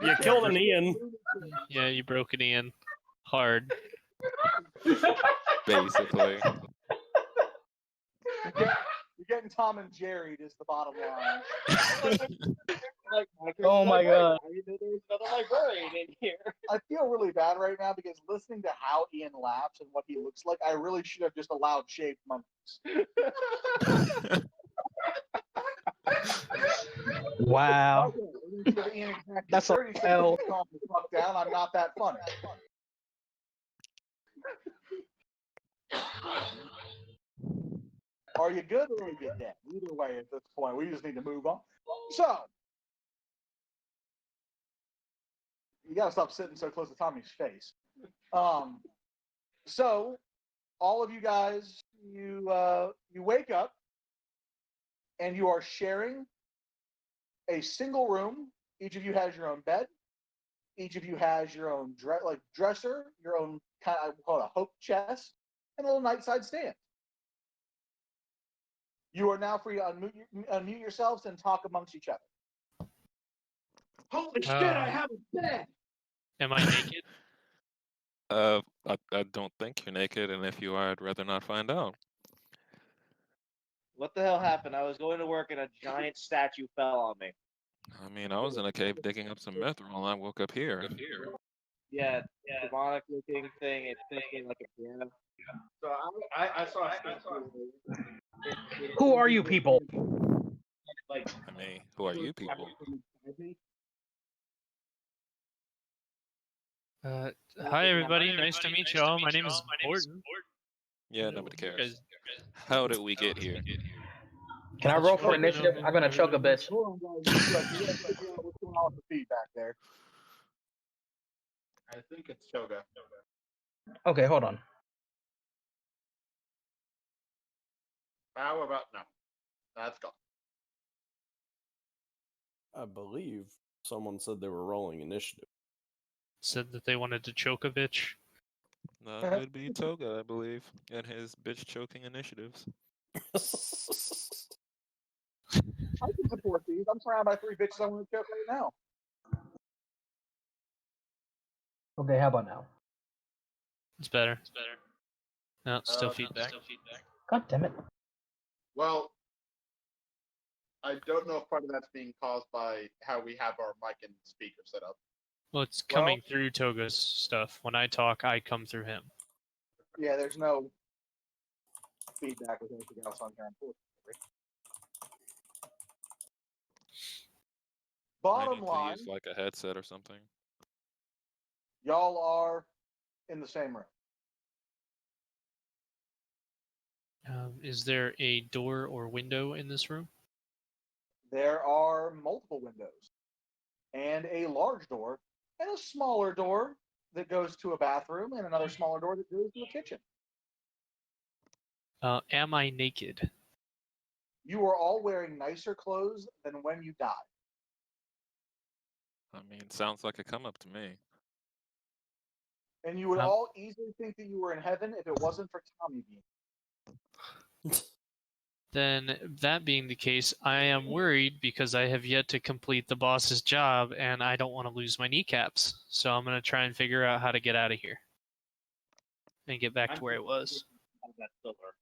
You killed an Ian. Yeah, you broke it in hard. Basically. You're getting Tom and Jerry is the bottom line. Like, Oh my God. I didn't know there was another librarian in here. I feel really bad right now because listening to how Ian laughs and what he looks like, I really should have just allowed shaved monkeys. Wow. Okay, we're gonna give Ian exactly That's a 30 seconds hell. to calm the fuck down. I'm not that funny. Are you good or are you dead? Either way, at this point, we just need to move on. So, you gotta stop sitting so close to Tommy's face. So, all of you guys, you wake up, and you are sharing a single room. Each of you has your own bed. Each of you has your own dresser, your own kind of call it a hope chest, and a little nightside stand. You are now free to unmute yourselves and talk amongst each other. Holy shit, I have a bed. Am I naked? I don't think you're naked, and if you are, I'd rather not find out. What the hell happened? I was going to work and a giant statue fell on me. I mean, I was in a cave digging up some mithril, and I woke up here. Yeah, demonic looking thing. It's thinking like a piano. So I saw Who are you people? Like, I mean, who are you people? Hi, everybody. Nice to meet y'all. My name is Gordon. Yeah, nobody cares. How did we get here? Can I roll for initiative? I'm gonna choke a bitch. Hold on, guys. What's going on with the feedback there? I think it's Toga. Okay, hold on. How about no? That's gone. I believe someone said they were rolling initiative. Said that they wanted to choke a bitch. That would be Toga, I believe, and his bitch choking initiatives. I can support these. I'm surrounded by 3 bitches I want to choke right now. Okay, how about now? It's better. No, still feedback. God damn it. Well, I don't know if part of that's being caused by how we have our mic and speaker set up. Well, it's coming through Toga's stuff. When I talk, I come through him. Yeah, there's no feedback with anything else on here, unfortunately. I Bottom need line, to use like a headset or something. y'all are in the same room. Is there a door or window in this room? There are multiple windows and a large door and a smaller door that goes to a bathroom and another smaller door that goes to a kitchen. Am I naked? You are all wearing nicer clothes than when you died. I mean, sounds like a come up to me. And you would all easily think that you were in heaven if it wasn't for Tommy being. Then, that being the case, I am worried because I have yet to complete the boss's job and I don't want to lose my kneecaps. So I'm going to try and figure out how to get out of here and get back to where I was. that silver.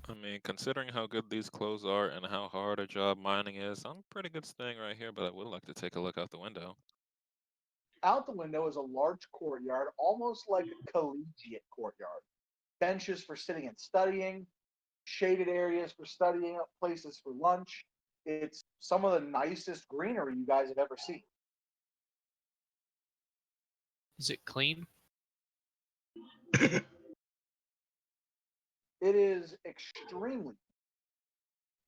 I mean, considering how good these clothes are and how hard a job mining is, I'm pretty good staying right here, but I would like to take a look out the window. Out the window is a large courtyard, almost like a collegiate courtyard. Benches for sitting and studying, shaded areas for studying, places for lunch. It's some of the nicest greenery you guys have ever seen. Is it clean? It is extremely.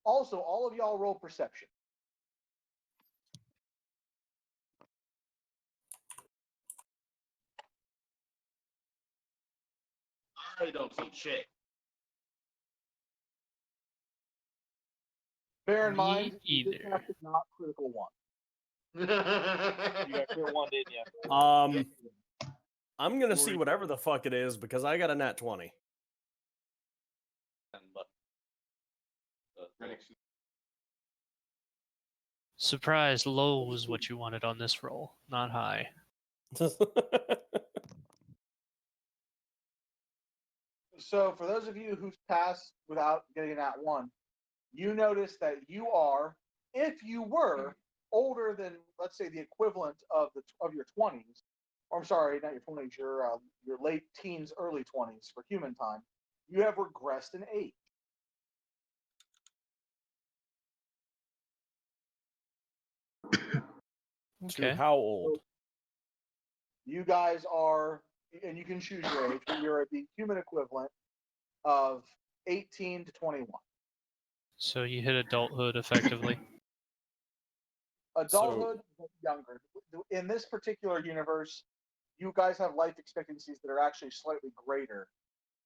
Also, all of y'all roll perception. I don't see shit. Bear in Me mind, you did either. have to not critical one. You got clear one, didn't you? I'm gonna see whatever the fuck it is because I got a nat 20. Surprise, low was what you wanted on this roll, not high. So, for those of you who passed without getting a nat one, you notice that you are, if you were older than, let's say, the equivalent of your 20s, or I'm sorry, not your 20s, your late teens, early 20s for human time, you have regressed in age. To Okay. how old? You guys are, and you can choose your age, but you're the human equivalent of 18 to 21. So you hit adulthood effectively. Adulthood, but younger. In this particular universe, you guys have life expectancies that are actually slightly greater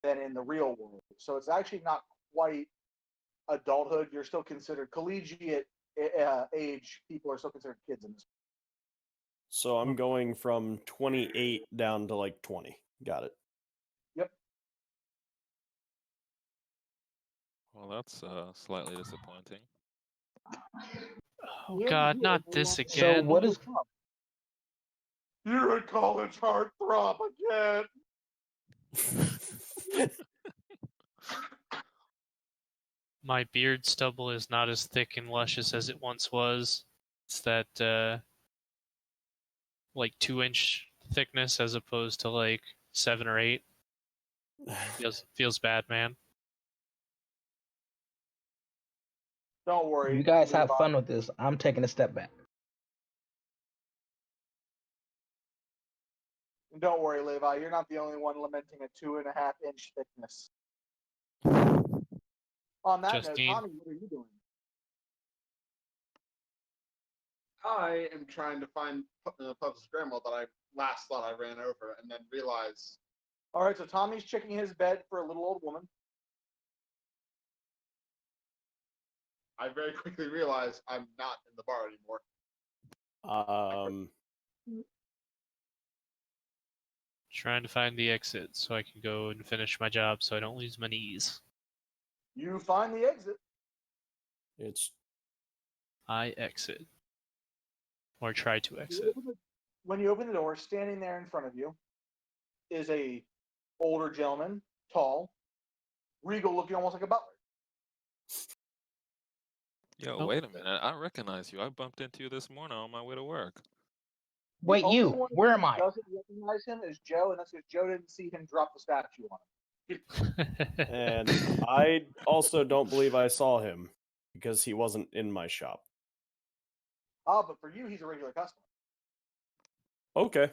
than in the real world. So it's actually not quite adulthood. You're still considered collegiate age. People are still considered kids in this. So I'm going from 28 down to like 20. Got it. Yep. Well, that's slightly disappointing. Oh God, not this So again. what is? You're a college heartthrob again. My beard stubble is not as thick and luscious as it once was. It's that like 2-inch thickness as opposed to like 7 or 8. Feels bad, man. Don't worry. You guys have Levi. fun with this. I'm taking a step back. Don't worry, Levi. You're not the only one lamenting a 2.5-inch thickness. On that note, Justine. Tommy, what are you doing? I am trying to find Puff's grandma that I last thought I ran over, and then realize. All right, so Tommy's checking his bed for a little old woman. I very quickly realize I'm not in the bar anymore. Trying to find the exit so I can go and finish my job so I don't lose my knees. You find the exit. It's I exit. Or try to exit. When you open the door, standing there in front of you is a older gentleman, tall, regal, looking almost like a butler. Yo, Oh. wait a minute. I recognize you. I bumped into you this morning on my way to work. Wait, The only you? one Where who am I? doesn't recognize him is Joe, and that's because Joe didn't see him drop the statue on him. and I also don't believe I saw him because he wasn't in my shop. Ah, but for you, he's a regular customer. Okay.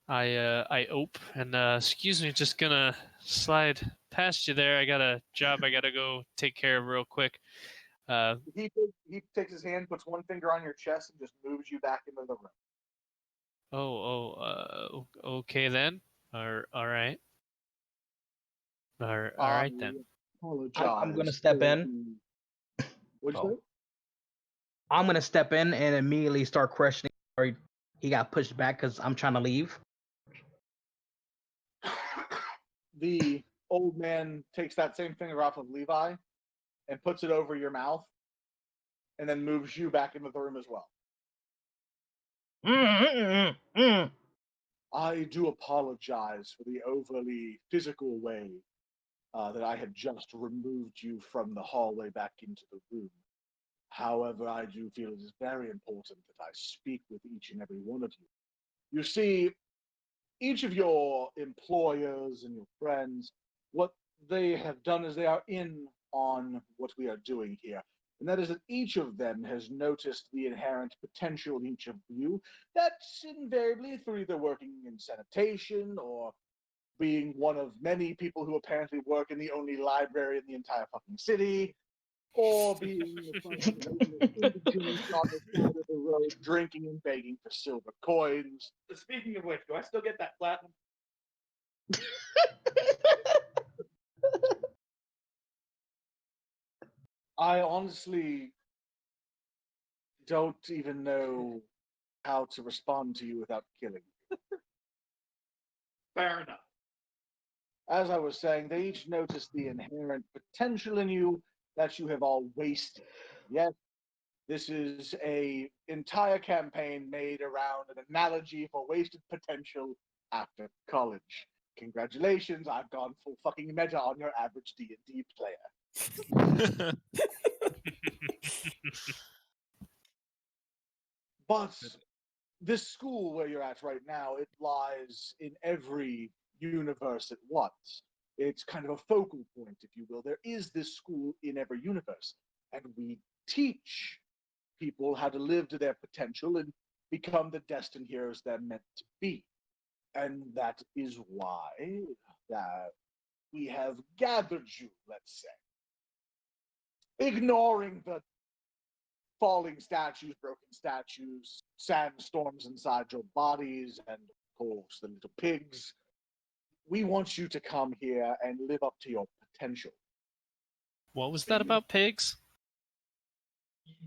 I ope and excuse me, just gonna slide past you there. I got a job I gotta go take care of real quick. He takes his hand, puts one finger on your chest, and just moves you back into the room. Okay then. All right. All right then. I'm gonna step in. What'd you Oh. say? I'm gonna step in and immediately start questioning. Or he got pushed back because I'm trying to leave. The old man takes that same finger off of Levi and puts it over your mouth, and then moves you back into the room as well. I do apologize for the overly physical way that I had just removed you from the hallway back into the room. However, I do feel it is very important that I speak with each and every one of you. You see, each of your employers and your friends, what they have done is they are in on what we are doing here. And that is that each of them has noticed the inherent potential in each of you. That's invariably through either working in sanitation or being one of many people who apparently work in the only library in the entire fucking city, or being a fucking homeless indigent on the side of the road drinking and begging for silver coins. Speaking of which, do I still get that platinum? I honestly don't even know how to respond to you without killing you. Fair enough. As I was saying, they each noticed the inherent potential in you that you have all wasted. Yes, this is a entire campaign made around an analogy for wasted potential after college. Congratulations, I've gone full fucking meta on your average D&D player. But this school where you're at right now, it lies in every universe at once. It's kind of a focal point, if you will. There is this school in every universe, and we teach people how to live to their potential and become the destined heroes they're meant to be. And that is why we have gathered you, let's say. Ignoring the falling statues, broken statues, sandstorms inside your bodies, and of course the little pigs. We want you to come here and live up to your potential. What was that about pigs?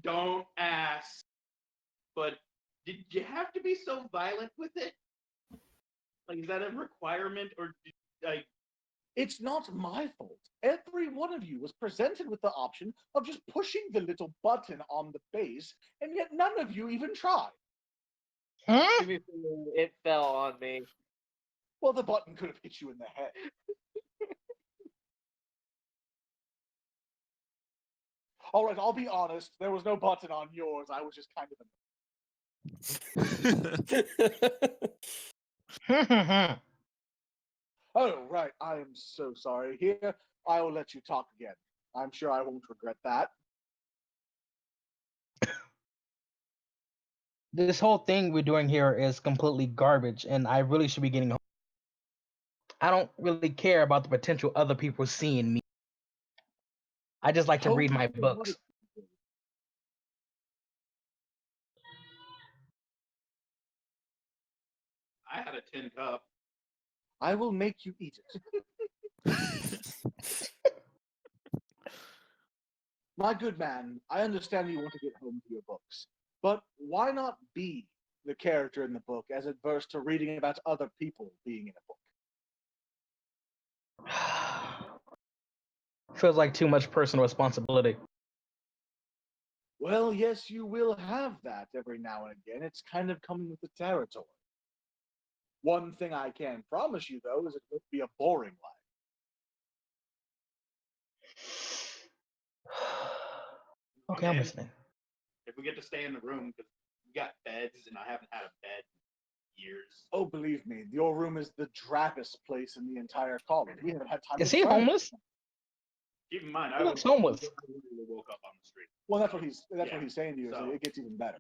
Don't ask. But did you have to be so violent with it? Like, is that a requirement, or like? It's not my fault. Every one of you was presented with the option of just pushing the little button on the base, and yet none of you even tried. To be fair, it fell on me. Well, the button could have hit you in the head. All right, I'll be honest. There was no button on yours. I was just kind of. Oh, right. I am so sorry. Here, I will let you talk again. I'm sure I won't regret that. This whole thing we're doing here is completely garbage, and I really should be getting home. I don't really care about the potential other people seeing me. I just like to read my books. I had a tin cup. I will make you eat it. My good man, I understand you want to get home to your books, but why not be the character in the book as adverse to reading about other people being in a book? Feels like too much personal responsibility. Well, yes, you will have that every now and again. It's kind of coming with the territory. One thing I can promise you, though, is it won't be a boring life. Okay, I'm listening. If we get to stay in the room, because we got beds, and I haven't had a bed in years. Oh, believe me, your room is the draggest place in the entire college. We haven't had time. Is to he try it. homeless? Keep in mind, He looks homeless. woke up on the street. Well, that's what he's Yeah, saying to you. So so- it gets even better.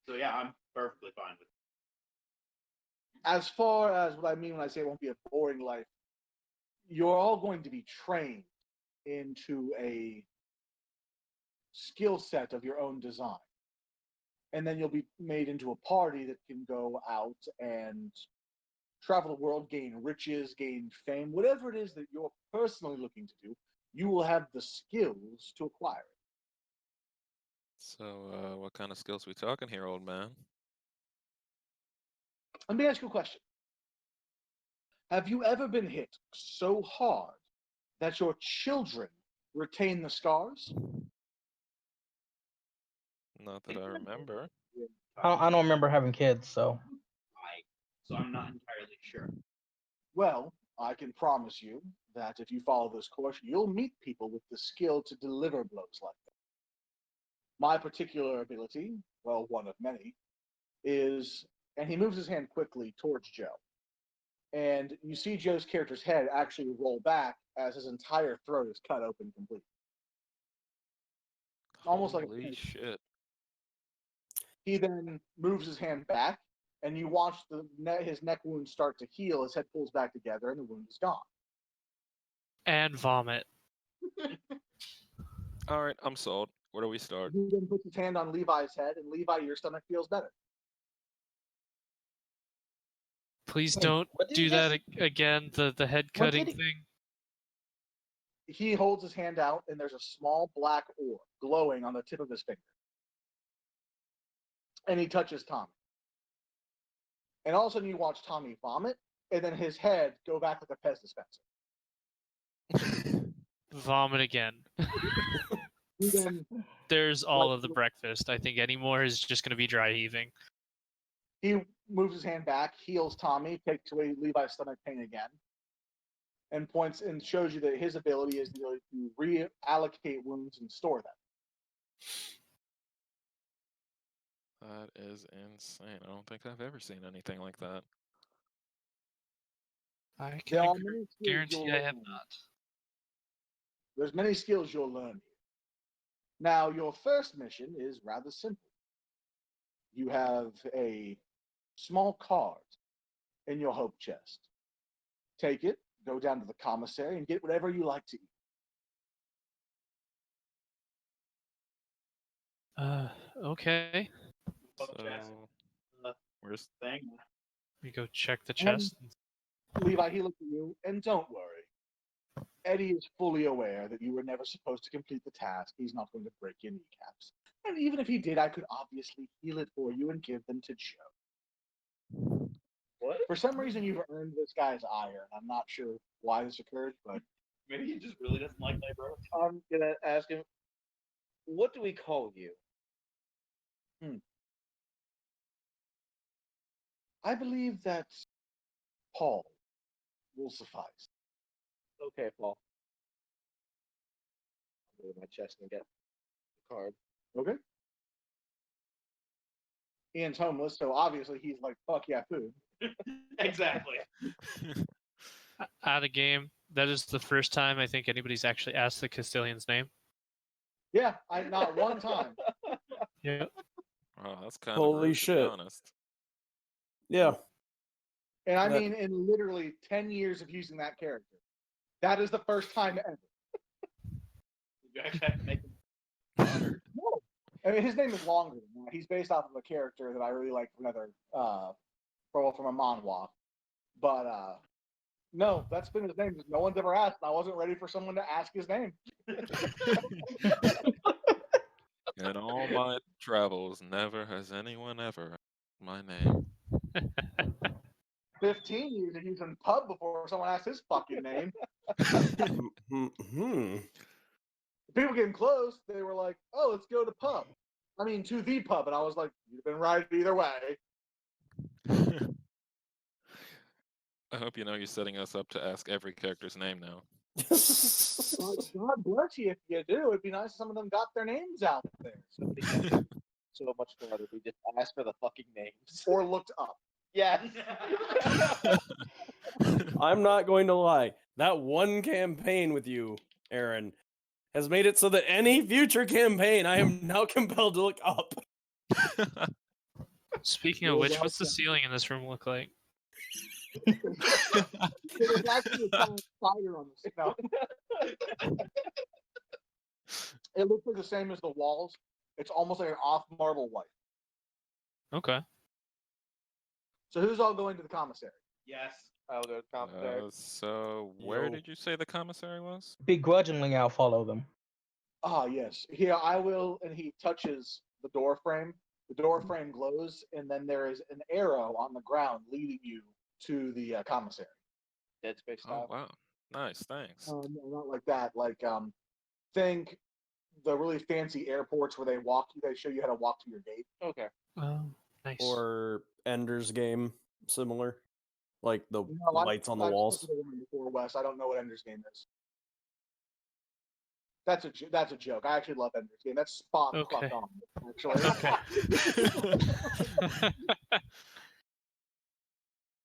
So yeah, I'm perfectly fine with it. As far as what I mean when I say it won't be a boring life, you're all going to be trained into a skill set of your own design. And then you'll be made into a party that can go out and travel the world, gain riches, gain fame, whatever it is that you're personally looking to do, you will have the skills to acquire it. So, what kind of skills we talking here, old man? Let me ask you a question. Have you ever been hit so hard that your children retain the scars? Not that I remember. I don't remember having kids, so. So I'm not entirely sure. Well, I can promise you that if you follow this course, you'll meet people with the skill to deliver blows like that. My particular ability, well, one of many, is, and he moves his hand quickly towards Joe. And you see Joe's character's head actually roll back as his entire throat is cut open completely. Almost like a Holy snake. shit. He then moves his hand back, and you watch his neck wound start to heal. His head pulls back together, and the wound is gone. And vomit. All right, I'm sold. Where do we start? He then puts his hand on Levi's head, and Levi, your stomach feels better. Please Wait, don't what did do he that just- again. The head What did cutting he- thing. He holds his hand out, and there's a small black orb glowing on the tip of his finger. And he touches Tommy. And all of a sudden, you watch Tommy vomit, and then his head go back like a Pez dispenser. Vomit again. He then There's all of the breakfast. I think any more is just going to be dry heaving. he moves his hand back, heals Tommy, takes away Levi's stomach pain again, and points and shows you that his ability is the ability to reallocate wounds and store them. That is insane. I don't think I've ever seen anything like that. I There can are many skills guarantee you'll I have learn. not. There's many skills you'll learn here. Now, your first mission is rather simple. You have a small card in your hope chest. Take it, go down to the commissary, and get whatever you like to eat. Okay. So, where's Thing. We go check the chest. Levi, he looked at you, and don't worry. Eddie is fully aware that you were never supposed to complete the task. He's not going to break your kneecaps. And even if he did, I could obviously heal it for you and give them to Joe. What? For some reason, you've earned this guy's ire, and I'm not sure why this occurred, but Maybe he just really doesn't like labor. I'm gonna ask him, what do we call you? I believe that Paul will suffice. Okay, Paul. I'll go to my chest and get the card. Okay? Ian's homeless, so obviously he's like, fuck yeah, food. Exactly. Out of game. That is the first time I think anybody's actually asked the Castilian's name. Yeah, not one time. Yeah. Wow, that's kind of Holy rude, to shit. be honest. Yeah. And I That- mean, in literally 10 years of using that character, that is the first time ever. You actually have to make him. No. I mean, his name is longer than that. He's based off of a character that I really like from another, from a manhwa. But no, that's been his name. No one's ever asked. And I wasn't ready for someone to ask his name. In all my travels, never has anyone ever asked my name. 15 years of using pub before someone asked his fucking name. Hmm. People getting close, they were like, "Oh, let's go to pub." I mean, to the pub, and I was like, "You've been right either way." I hope you know you're setting us up to ask every character's name now. God bless you if you do. It'd be nice if some of them got their names out there So much fun if we just ask for the fucking names. or looked up. Yes. I'm not going to lie. That one campaign with you, Aaron, has made it so that any future campaign I am now compelled to look up. Speaking of which, what's the ceiling in this room look like? There's actually a giant spider on the snow. It looks like the same as the walls. It's almost like an off marble white. Okay. So who's all going to the commissary? Yes. I'll go to commissary. So, where Yo. did you say the commissary was? Begrudgingly, I'll follow them. Ah, yes. Here, I will. And he touches the door frame. The door frame glows, and then there is an arrow on the ground leading you to the commissary. Dead Space Oh, style. wow. Nice, thanks. No, not like that. Like, think the really fancy airports where they show you how to walk to your gate. Okay. Oh, nice. Or Ender's Game, similar. Like the No, lights on the I've walls? spoken to a woman before, Wes. I don't know what Ender's Game is. That's a joke. I actually love Ender's Game. That's spot Okay. fuck on. Actually. Okay.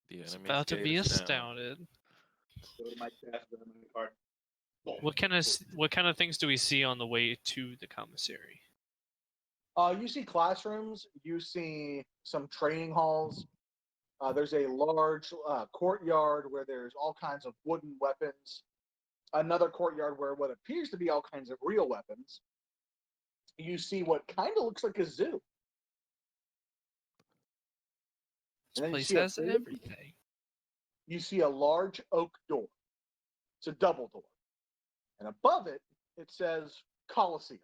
The It's enemy's about to gate be is down. astounded. Go to my chest, go to my card. What kind of things do we see on the way to the commissary? You see classrooms. You see some training halls. There's a large courtyard where there's all kinds of wooden weapons. Another courtyard where what appears to be all kinds of real weapons. You see what kind of looks like a zoo. This And then you place see a has big- everything. You see a large oak door. It's a double door. And above it, it says Coliseum.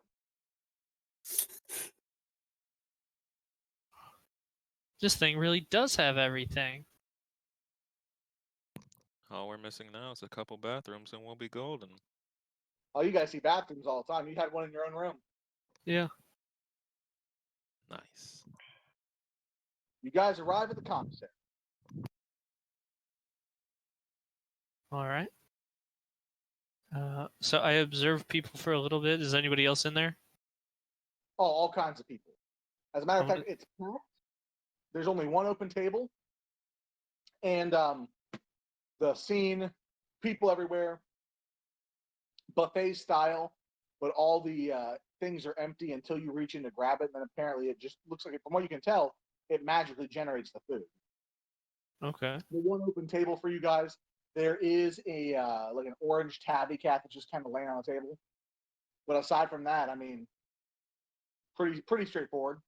This thing really does have everything. All we're missing now is a couple bathrooms and we'll be golden. Oh, you guys see bathrooms all the time. You had one in your own room. Yeah. Nice. You guys arrive at the commissary. All right. So I observed people for a little bit. Is anybody else in there? Oh, all kinds of people. As a matter of How fact, it's packed. There's only one open table. And the scene, people everywhere, buffet style, but all the things are empty until you reach in to grab it. And then apparently it just looks like, from what you can tell, it magically generates the food. Okay. The one open table for you guys, there is a like an orange tabby cat that's just kind of laying on the table. But aside from that, I mean, pretty straightforward.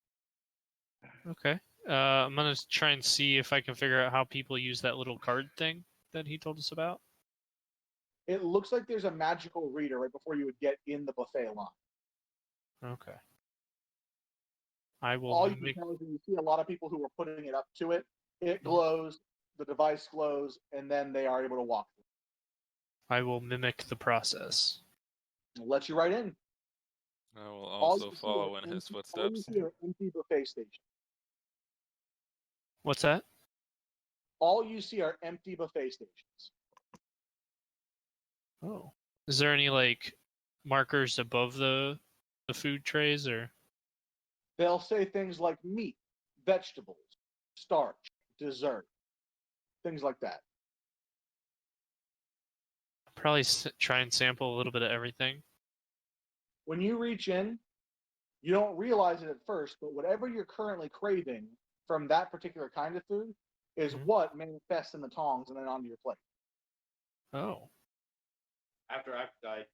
Okay. I'm gonna try and see if I can figure out how people use that little card thing that he told us about. It looks like there's a magical reader right before you would get in the buffet line. Okay. I will All you can make. tell is when you see a lot of people who are putting it up to it, it glows, the device glows, and then they are able to walk through. I will mimic the process. It'll let you right in. I will All also you see follow are in his empty- All you footsteps. see are empty buffet stations. What's that? All you see are empty buffet stations. Oh. Is there any like markers above the food trays or? They'll say things like meat, vegetables, starch, dessert, things like that. Probably try and sample a little bit of everything. When you reach in, you don't realize it at first, but whatever you're currently craving from that particular kind of food is Mhm. what manifests in the tongs and then onto your plate. Oh. After I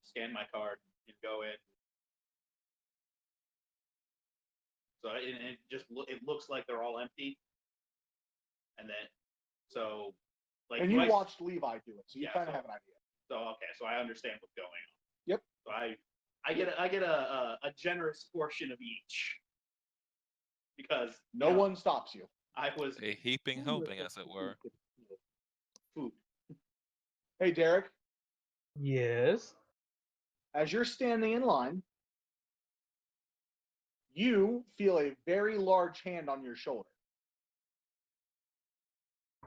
scan my card and go in. So it just it looks like they're all empty. And then so like And you watched Levi do it, so you Yeah, kind of so- have an idea. So okay, so I understand what's going on. Yep. So I get a generous portion of each because No one stops you. I was A heaping helping, as it were. food. Hey, Derek, Yes. as you're standing in line, you feel a very large hand on your shoulder.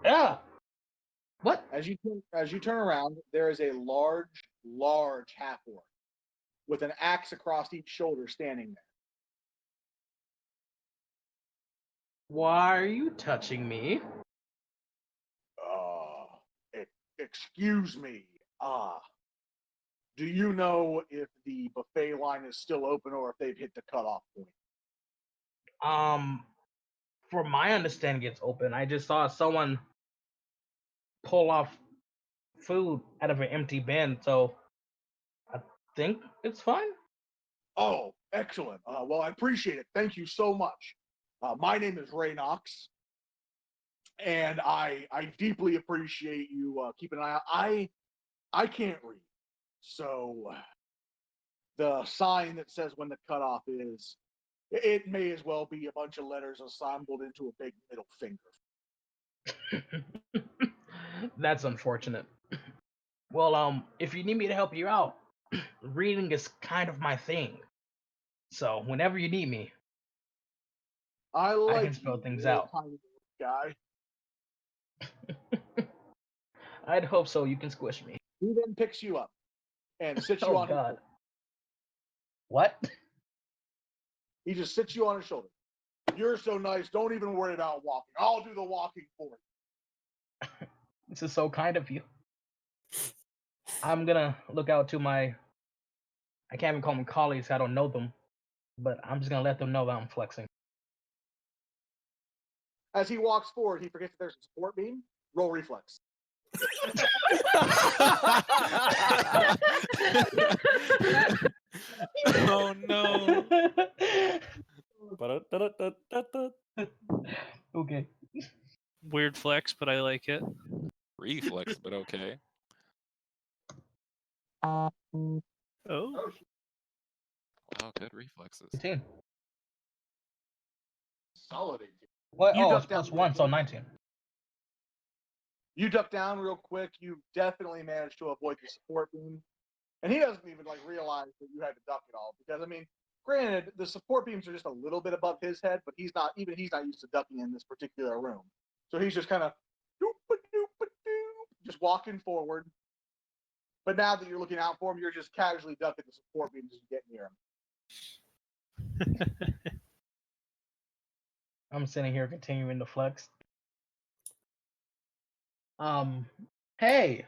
Ah. What? As you turn around, there is a large half orc with an axe across each shoulder standing there. Why are you touching me? Excuse me. Do you know if the buffet line is still open or if they've hit the cutoff point? From my understanding, it's open. I just saw someone pull off food out of an empty bin, so I think it's fine. Oh, excellent. Well, I appreciate it. Thank you so much. My name is Ray Knox, and I deeply appreciate you keeping an eye out. I can't read, so the sign that says when the cutoff is, it may as well be a bunch of letters assembled into a big middle finger. That's unfortunate. Well, if you need me to help you out, reading is kind of my thing. So whenever you need me, I I like can spell you, things little out. tiny guy. I'd hope so. You can squish me. He then picks you up and sits you Oh on his God. shoulder. What? He just sits you on his shoulder. You're so nice. Don't even worry about walking. I'll do the walking for you. This is so kind of you. I'm gonna look out to my. I can't even call them colleagues. I don't know them, but I'm just gonna let them know that I'm flexing. As he walks forward, he forgets that there's a support beam. Roll reflex. Oh no. Ba-da-da-da-da-da. Okay. Weird flex, but I like it. Reflex, but okay. Oh, Wow, good reflexes. 18. Solid 18. What? You Oh, duck it's plus down 1, so real quick. 19. You duck down real quick. You definitely managed to avoid the support beam. And he doesn't even like realize that you had to duck it all. Because I mean, granted, the support beams are just a little bit above his head, but he's not used to ducking in this particular room. So he's just kind of just walking forward. But now that you're looking out for him, you're just casually ducking the support beams as you get near him. I'm sitting here continuing to flex. Hey.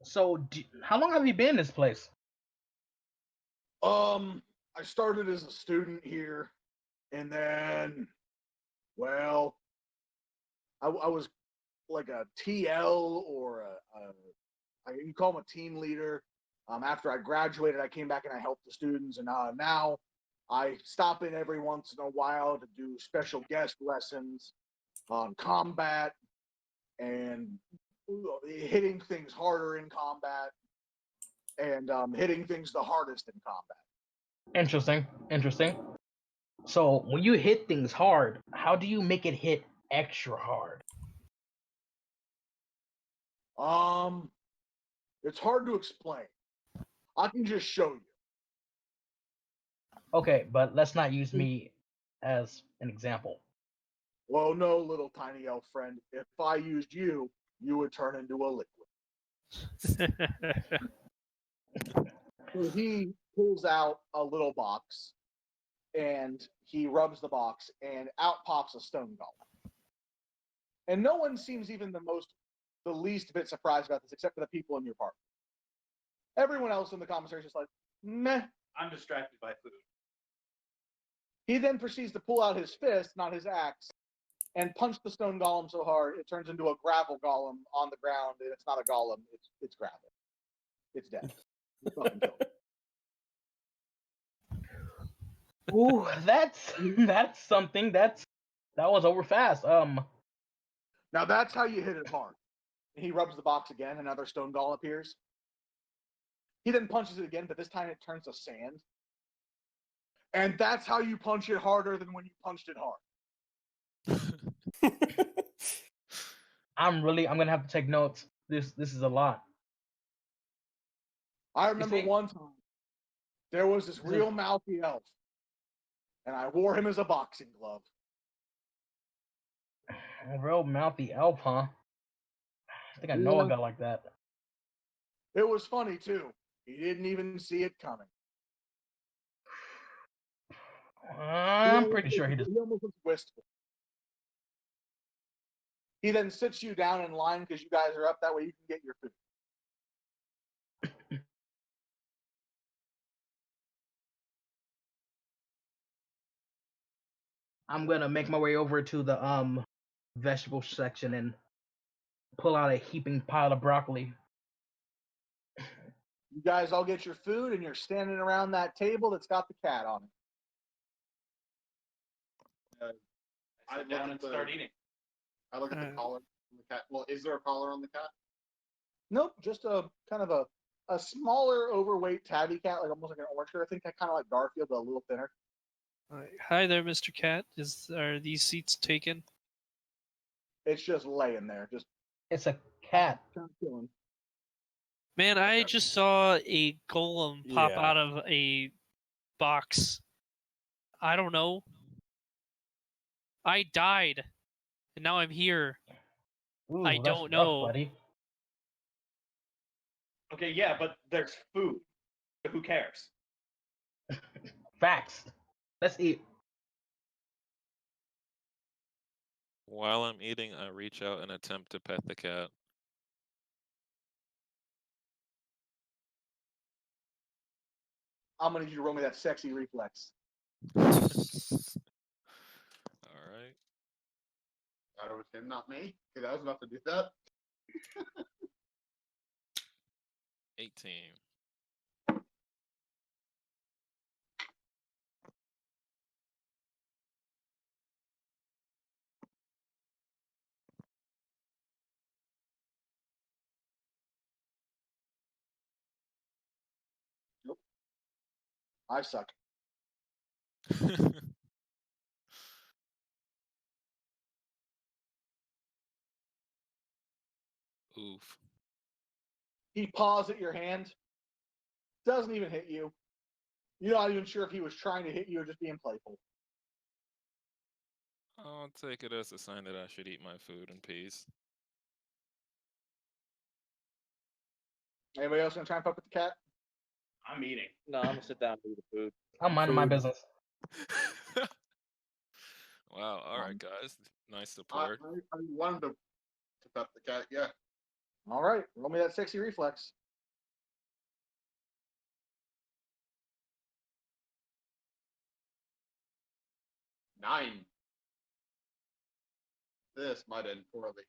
So, how long have you been in this place? I started as a student here, and then, well, I was like a TL or you call him a team leader. After I graduated, I came back and I helped the students, and now I stop in every once in a while to do special guest lessons on combat and hitting things harder in combat and hitting things the hardest in combat. Interesting. So, when you hit things hard, how do you make it hit extra hard? It's hard to explain. I can just show you. Okay, but let's not use me as an example. Well, no, little tiny elf friend. If I used you, you would turn into a liquid. So he pulls out a little box, and he rubs the box, and out pops a stone golem. And no one seems even the least bit surprised about this, except for the people in your party. Everyone else in the commissary is just like, meh. I'm distracted by food. He then proceeds to pull out his fist, not his axe, and punch the stone golem so hard it turns into a gravel golem on the ground, and it's not a golem, it's gravel. It's dead. You fucking killed it. Ooh, that's something. That was over fast. Now that's how you hit it hard. He rubs the box again, another stone golem appears. He then punches it again, but this time it turns to sand. And that's how you punch it harder than when you punched it hard. I'm gonna have to take notes. This is a lot. I remember see- one time there was this real mouthy elf, and I wore him as a boxing glove. A real mouthy elf, huh? I think I know a guy like that. It was funny too. He didn't even see it coming. I'm pretty sure he does. He almost looks wistful. He then sits you down in line because you guys are up. That way you can get your food. I'm gonna make my way over to the vegetable section and pull out a heaping pile of broccoli. You guys all get your food, and you're standing around that table that's got the cat on it. I sit down and start eating. I look at the collar on the cat. Well, is there a collar on the cat? Nope, just a kind of a smaller, overweight tabby cat, like almost like an orange shirt. I think kind of like Garfield, but a little thinner. Hi there, Mr. Cat. Are these seats taken? It's just laying there, just It's a cat. kind of chilling. Man, I just saw a golem pop Yeah. out of a box. I don't know. I died, and now I'm here. Ooh, I that's don't rough, know. buddy. Okay, yeah, but there's food. So who cares? Facts. Let's eat. While I'm eating, I reach out and attempt to pet the cat. I'm gonna need you to roll me that sexy reflex. All right. That was him, not me. Because I was about to do that. 18. I suck. Oof. He paws at your hand. Doesn't even hit you. You're not even sure if he was trying to hit you or just being playful. I'll take it as a sign that I should eat my food in peace. Anybody else gonna try and fuck with the cat? I'm eating. No, I'm gonna sit down and eat the food. I'm minding my Food. business. Wow. All right, guys. Nice I support. wanted to pet the cat, yeah. All right, roll me that sexy reflex. Nine. This might end poorly.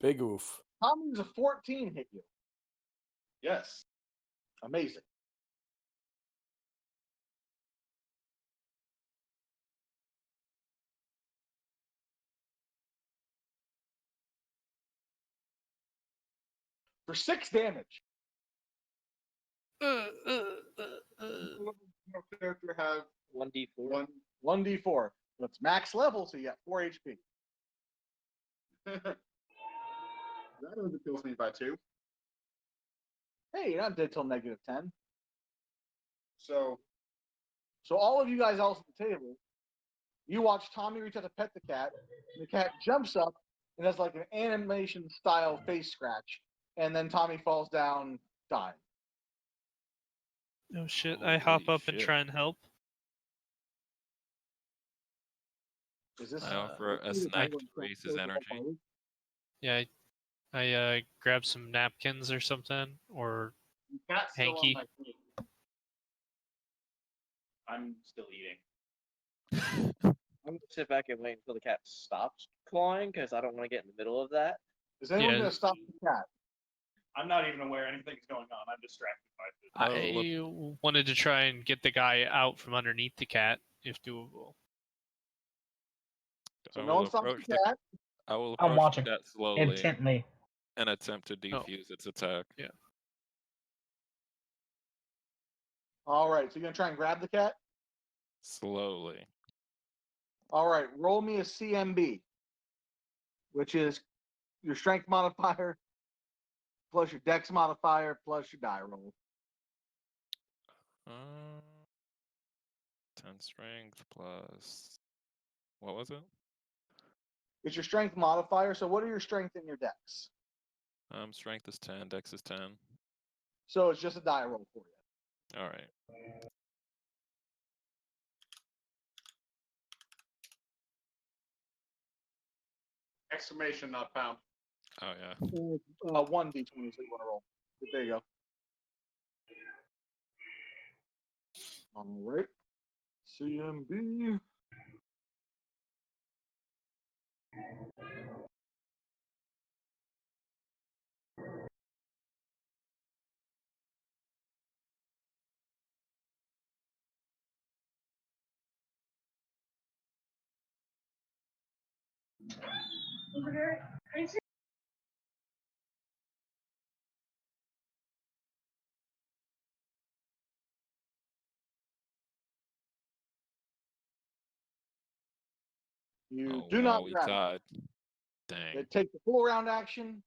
Big oof. Tommy's a 14 hit you. Yes. Amazing. For 6 damage. Your character have 1d4. 1d4. That's max level, so you got 4 HP. That only kills me by 2. Hey, you're not dead till -10. So So all of you guys else at the table, you watch Tommy reach out to pet the cat, and the cat jumps up and has like an animation style face scratch, and then Tommy falls down, dying. Oh shit! I hop Holy up and shit. try and help. Is this I offer a snack to raise his energy. Yeah, I grab some napkins or something, or the cat's still Hanky. on my plate. I'm still eating. I'm gonna sit back and wait until the cat stops clawing because I don't want to get in the middle of that. Is anyone Yeah. gonna stop the cat? I'm not even aware anything's going on. I'm distracted by this. I wanted to try and get the guy out from underneath the cat, if doable. So I no will one stops approach the cat. I will I'm approach watching the cat slowly intently. and attempt to Oh. defuse its attack. Yeah. All right, so you're gonna try and grab the cat. Slowly. All right, roll me a CMB, which is your strength modifier plus your dex modifier plus your die roll. 10 strength plus. What was it? It's your strength modifier. So what are your strength and your dex? Strength is 10, dex is 10. So it's just a die roll for you. All right. Exclamation not found. Oh, yeah. 1d20 so you want to roll. There you go. All right. CMB. You Oh, do wow, not we grab it. tied. Dang. It takes the full round action,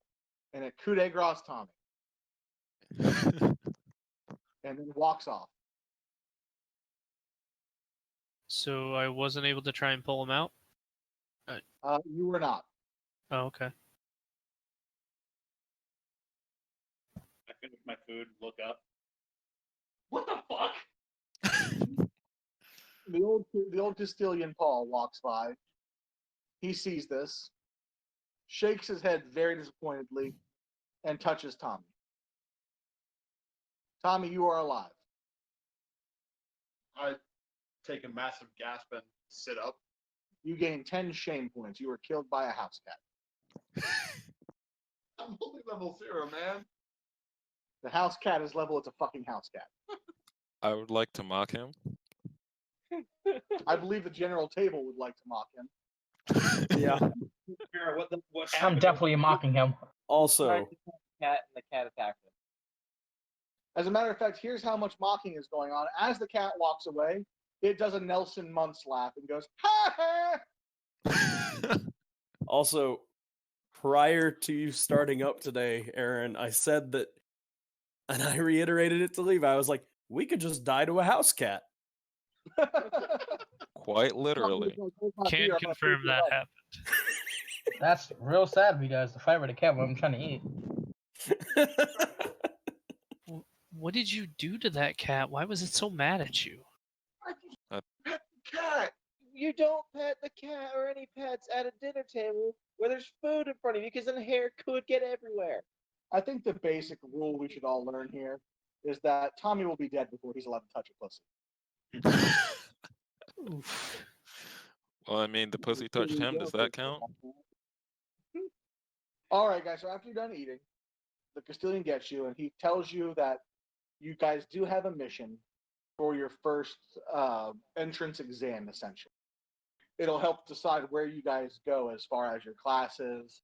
and it coup de grace Tommy, and then walks off. So I wasn't able to try and pull him out. You were not. Oh, okay. finish my food, look up. What the fuck? The old Castilian Paul walks by. He sees this, shakes his head very disappointedly, and touches Tommy. Tommy, you are alive. I take a massive gasp and sit up. You gain 10 shame points. You were killed by a house cat. I'm only level 0, man. The house cat is level. It's a fucking house cat. I would like to mock him. I believe the general table would like to mock him. Yeah. Sarah, what I'm happened? definitely mocking him. Also, Cat and the cat attacked him. As a matter of fact, here's how much mocking is going on. As the cat walks away, it does a Nelson Muntz laugh and goes, ha ha! Also, prior to you starting up today, Aaron, I said that, and I reiterated it to Levi. I was like, we could just die to a house cat. Quite literally. Can confirm that happened. That's real sad for you guys. The fight with the cat when I'm trying to eat. What did you do to that cat? Why was it so mad at you? Cat! You don't pet the cat or any pets at a dinner table where there's food in front of you because then hair could get everywhere. I think the basic rule we should all learn here is that Tommy will be dead before he's allowed to touch a pussy. Oof. Well, I mean, the pussy touched him. Does that count? All right, guys. So after you're done eating, the Castilian gets you, and he tells you that you guys do have a mission for your first entrance exam, essentially. It'll help decide where you guys go as far as your classes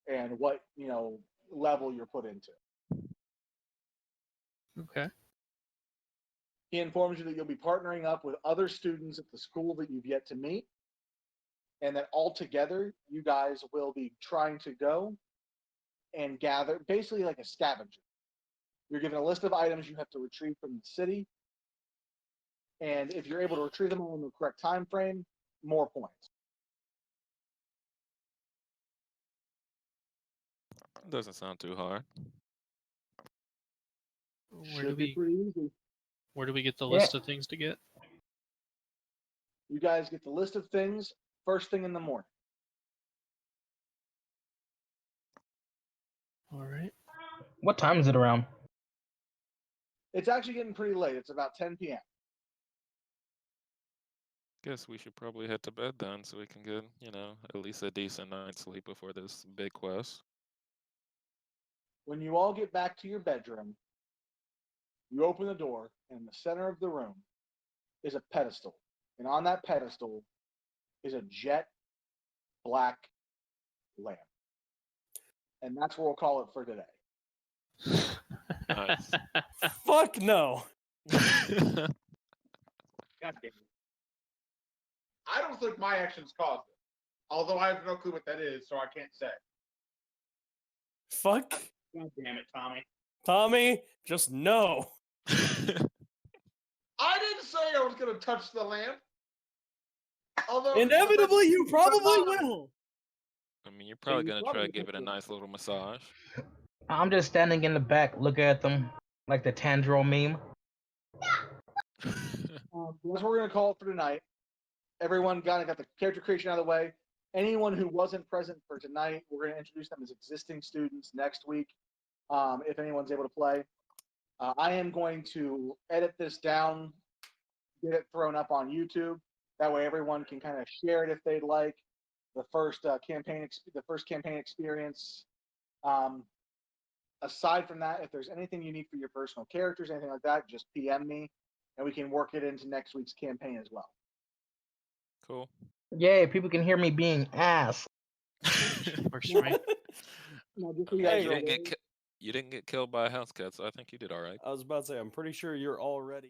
and what, level you're put into. Okay. He informs you that you'll be partnering up with other students at the school that you've yet to meet, and that all together you guys will be trying to go and gather, basically like a scavenger. You're given a list of items you have to retrieve from the city, and if you're able to retrieve them all in the correct time frame, more points. Doesn't sound too hard. Where do we get the Yeah. list of things to get? You guys get the list of things first thing in the morning. All right. What time is it around? It's actually getting pretty late. It's about 10 p.m. Guess we should probably head to bed then so we can get, at least a decent night's sleep before this big quest. When you all get back to your bedroom, you open the door, and in the center of the room is a pedestal. And on that pedestal is a jet black lamp. And that's what we'll call it for today. Nice. Fuck no. God damn it. I don't think my actions caused it. Although I have no clue what that is, so I can't say. Fuck. God damn it, Tommy. Tommy, just no. I didn't say I was going to touch the lamp. Although Inevitably, you probably will. I mean, you're probably you going to try probably to give it a could. nice little massage. I'm just standing in the back looking at them like the Tandro meme. That's what we're going to call it for tonight. Everyone got the character creation out of the way. Anyone who wasn't present for tonight, we're going to introduce them as existing students next week, if anyone's able to play. I am going to edit this down, get it thrown up on YouTube. That way, everyone can kind of share it if they'd like. The first campaign experience. Aside from that, if there's anything you need for your personal characters, anything like that, just PM me, and we can work it into next week's campaign as well. Cool. Yay, people can hear me being ass. Works for me. No, just so you Yeah, guys you are didn't aware. get you didn't get killed by a house cat, so I think you did all right. I was about to say, I'm pretty sure you're already